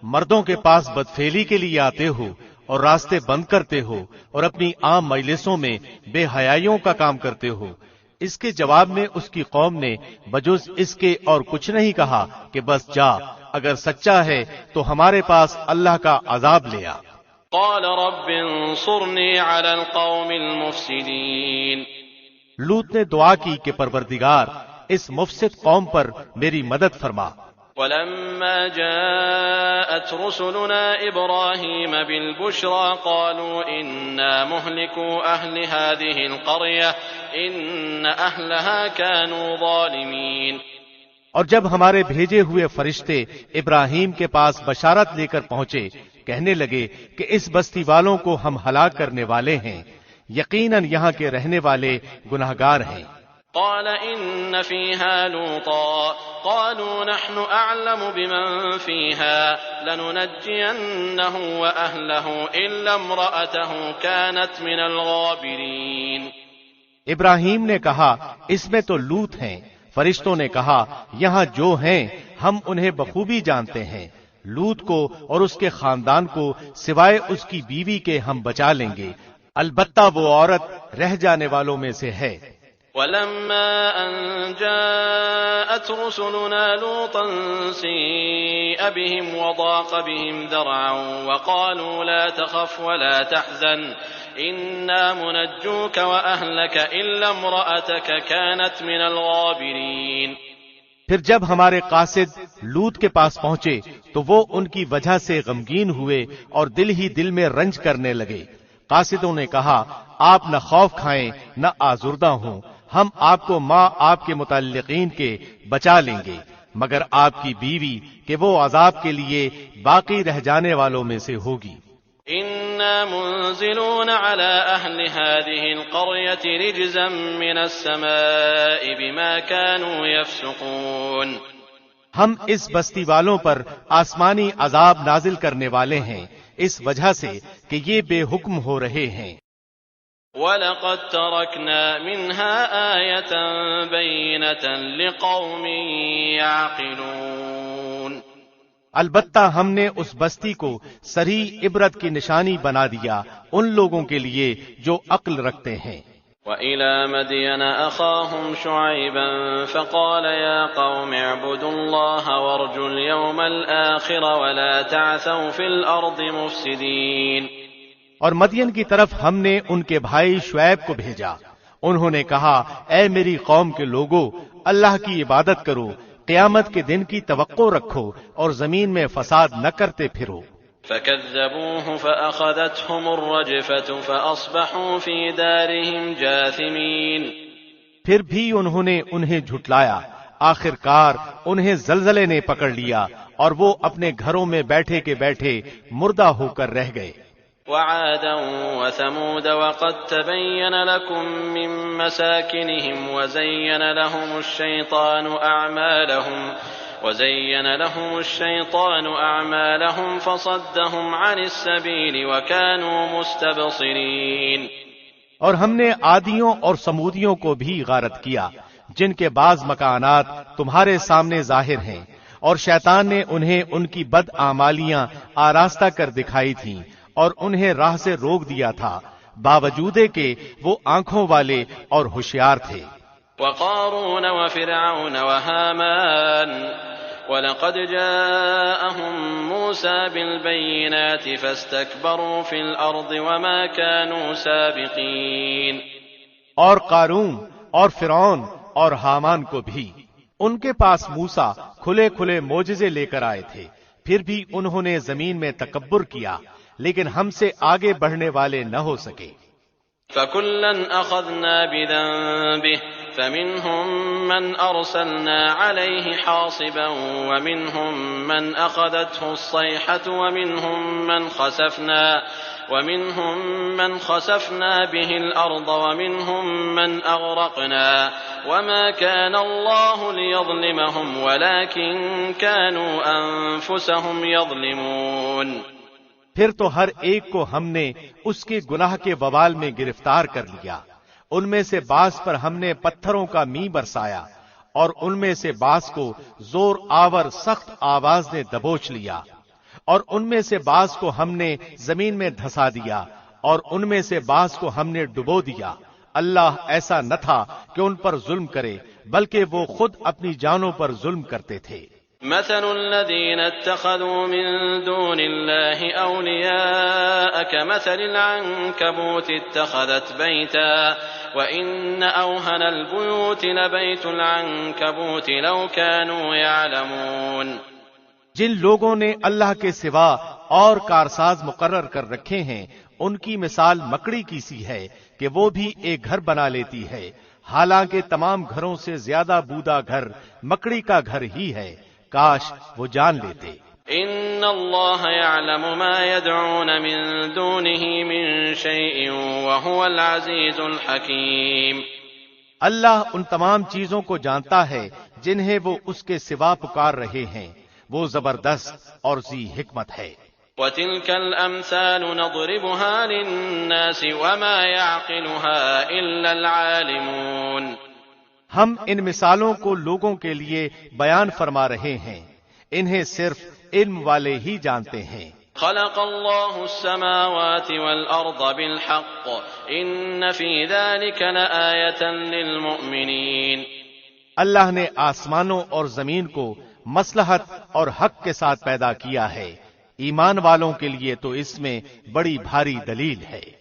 مردوں کے پاس بدفعلی کے لیے آتے ہو اور راستے بند کرتے ہو اور اپنی عام مجلسوں میں بے حیائیوں کا کام کرتے ہو؟ اس کے جواب میں اس کی قوم نے بجز اس کے اور کچھ نہیں کہا کہ بس جا، اگر سچا ہے تو ہمارے پاس اللہ کا عذاب لے آ۔ قال رب انصرنی علی القوم المفسدین۔ لوط نے دعا کی کہ پروردگار اس مفسد قوم پر میری مدد فرما۔ ولما جاءت رسلنا إبراهيم بالبشرى قالوا إنا مهلكو أهل هذه القرية إن أهلها كانوا ظالمين۔ اور جب ہمارے بھیجے ہوئے فرشتے ابراہیم کے پاس بشارت لے کر پہنچے، کہنے لگے کہ اس بستی والوں کو ہم ہلاک کرنے والے ہیں، یقیناً یہاں کے رہنے والے گناہگار ہیں۔ قال إن فيها لوطا قالوا نحن أعلم بمن فيها لننجينه وأهله إلا امرأته كانت من الغابرين۔ ابراہیم نے کہا اس میں تو لوط ہیں۔ فرشتوں نے کہا یہاں جو ہیں ہم انہیں بخوبی جانتے ہیں، لوط کو اور اس کے خاندان کو سوائے اس کی بیوی کے ہم بچا لیں گے، البتہ وہ عورت رہ جانے والوں میں سے ہے۔ ولما أن جاءت رسلنا لوطا سيء بهم وضاق بهم ذرعا وقالوا لا تخف ولا تحزن إنا منجوك وأهلك إلا امرأتك كانت من الغابرين۔ پھر جب ہمارے قاصد لوط کے پاس پہنچے تو وہ ان کی وجہ سے غمگین ہوئے اور دل ہی دل میں رنج کرنے لگے۔ قاصدوں نے کہا آپ نہ خوف کھائیں نہ آزردہ ہوں، ہم آپ کو ماں آپ کے متعلقین کے بچا لیں گے، مگر آپ کی بیوی کہ وہ عذاب کے لیے باقی رہ جانے والوں میں سے ہوگی۔ إنا منزلون على أهل هذه القرية رجزا من السماء بما كانوا يفسقون۔ ہم اس بستی والوں پر آسمانی عذاب نازل کرنے والے ہیں اس وجہ سے کہ یہ بے حکم ہو رہے ہیں۔ وَلَقَدْ تَرَكْنَا مِنْهَا آيَةً بَيِّنَةً لِقَوْمٍ يَعْقِلُونَ۔ البتہ ہم نے اس بستی کو صریح عبرت کی نشانی بنا دیا ان لوگوں کے لیے جو عقل رکھتے ہیں۔ وَإِلَى مَدْيَنَ أَخَاهُمْ شُعَيْبًا فَقَالَ يَا قَوْمِ اعْبُدُوا اللَّهَ وَارْجُوا الْيَوْمَ الْآخِرَ وَلَا تَعْثَوْا فِي الْأَرْضِ مُفْسِدِينَ۔ اور مدین کی طرف ہم نے ان کے بھائی شعیب کو بھیجا، انہوں نے کہا اے میری قوم کے لوگو، اللہ کی عبادت کرو، قیامت کے دن کی توقع رکھو اور زمین میں فساد نہ کرتے پھرو۔ فَكَذَّبُوهُ فَأَخَذَتْهُمُ الرَّجْفَةُ فَأَصْبَحُوا فِي دَارِهِمْ جَاثِمِينَ۔ پھر بھی انہوں نے انہیں جھٹلایا، آخر کار انہیں زلزلے نے پکڑ لیا اور وہ اپنے گھروں میں بیٹھے کے بیٹھے مردہ ہو کر رہ گئے۔ وعادا وثمود وقد تبين لكم من مساكنهم وزين لهم الشيطان أعمالهم فصدهم عن السبيل وكانوا مستبصرين۔ اور ہم نے عادیوں اور سمودیوں کو بھی غارت کیا جن کے بعض مکانات تمہارے سامنے ظاہر ہیں، اور شیطان نے انہیں ان کی بد اعمالیاں آراستہ کر دکھائی تھیں اور انہیں راہ سے روک دیا تھا، باوجود کہ وہ آنکھوں والے اور ہوشیار تھے۔ وقارون وفرعون وهامان ولقد جاءهم موسى بالبينات فاستكبروا في الأرض وما كانوا سابقين۔ اور قارون اور فرعون اور حامان کو بھی ان کے پاس موسیٰ کھلے کھلے معجزے لے کر آئے تھے، پھر بھی انہوں نے زمین میں تکبر کیا، لیکن ہم سے آگے بڑھنے والے نہ ہو سکے۔ فَكُلًّا أَخَذْنَا بِذَنبِهِ فَمِنْهُمْ مَنْ أَرْسَلْنَا عَلَيْهِ حَاصِبًا وَمِنْهُمْ مَنْ أَخَذَتْهُ الصَّيْحَةُ وَمِنْهُمْ مَنْ خَسَفْنَا بِهِ الْأَرْضَ وَمِنْهُمْ مَنْ أَغْرَقْنَا وَمَا كَانَ اللَّهُ لِيَظْلِمَهُمْ وَلَكِنْ كَانُوا أَنفُسَهُمْ يَظْلِمُونَ۔ پھر تو ہر ایک کو ہم نے اس کے گناہ کے وبال میں گرفتار کر لیا، ان میں سے بعض پر ہم نے پتھروں کا می برسایا اور ان میں سے بعض کو زور آور سخت آواز نے دبوچ لیا، اور ان میں سے بعض کو ہم نے زمین میں دھسا دیا اور ان میں سے بعض کو ہم نے ڈبو دیا۔ اللہ ایسا نہ تھا کہ ان پر ظلم کرے، بلکہ وہ خود اپنی جانوں پر ظلم کرتے تھے۔ مثل الذين اتخذوا من دون الله أولياء كمثل العنكبوت اتخذت بيتا وإن أوهن البيوت لبيت العنكبوت لو كانوا يعلمون۔ جن لوگوں نے اللہ کے سوا اور کارساز مقرر کر رکھے ہیں، ان کی مثال مکڑی کی سی ہے کہ وہ بھی ایک گھر بنا لیتی ہے، حالانکہ تمام گھروں سے زیادہ بودا گھر مکڑی کا گھر ہی ہے، کاش وہ جان لیتے۔ ان اللہ یعلم ما يدعون من دونه من شیء وهو العزیز الحکیم۔ اللہ ان تمام چیزوں کو جانتا ہے جنہیں وہ اس کے سوا پکار رہے ہیں، وہ زبردست اور ذی حکمت ہے۔ وَتِلْكَ الْأَمْثَالُ نَضْرِبُهَا لِلنَّاسِ وَمَا يَعْقِلُهَا إِلَّا الْعَالِمُونَ۔ ہم ان مثالوں کو لوگوں کے لیے بیان فرما رہے ہیں، انہیں صرف علم والے ہی جانتے ہیں۔ خلق اللہ السماوات والأرض بالحق ان فی ذلك لآیة للمؤمنین۔ اللہ نے آسمانوں اور زمین کو مصلحت اور حق کے ساتھ پیدا کیا ہے، ایمان والوں کے لیے تو اس میں بڑی بھاری دلیل ہے۔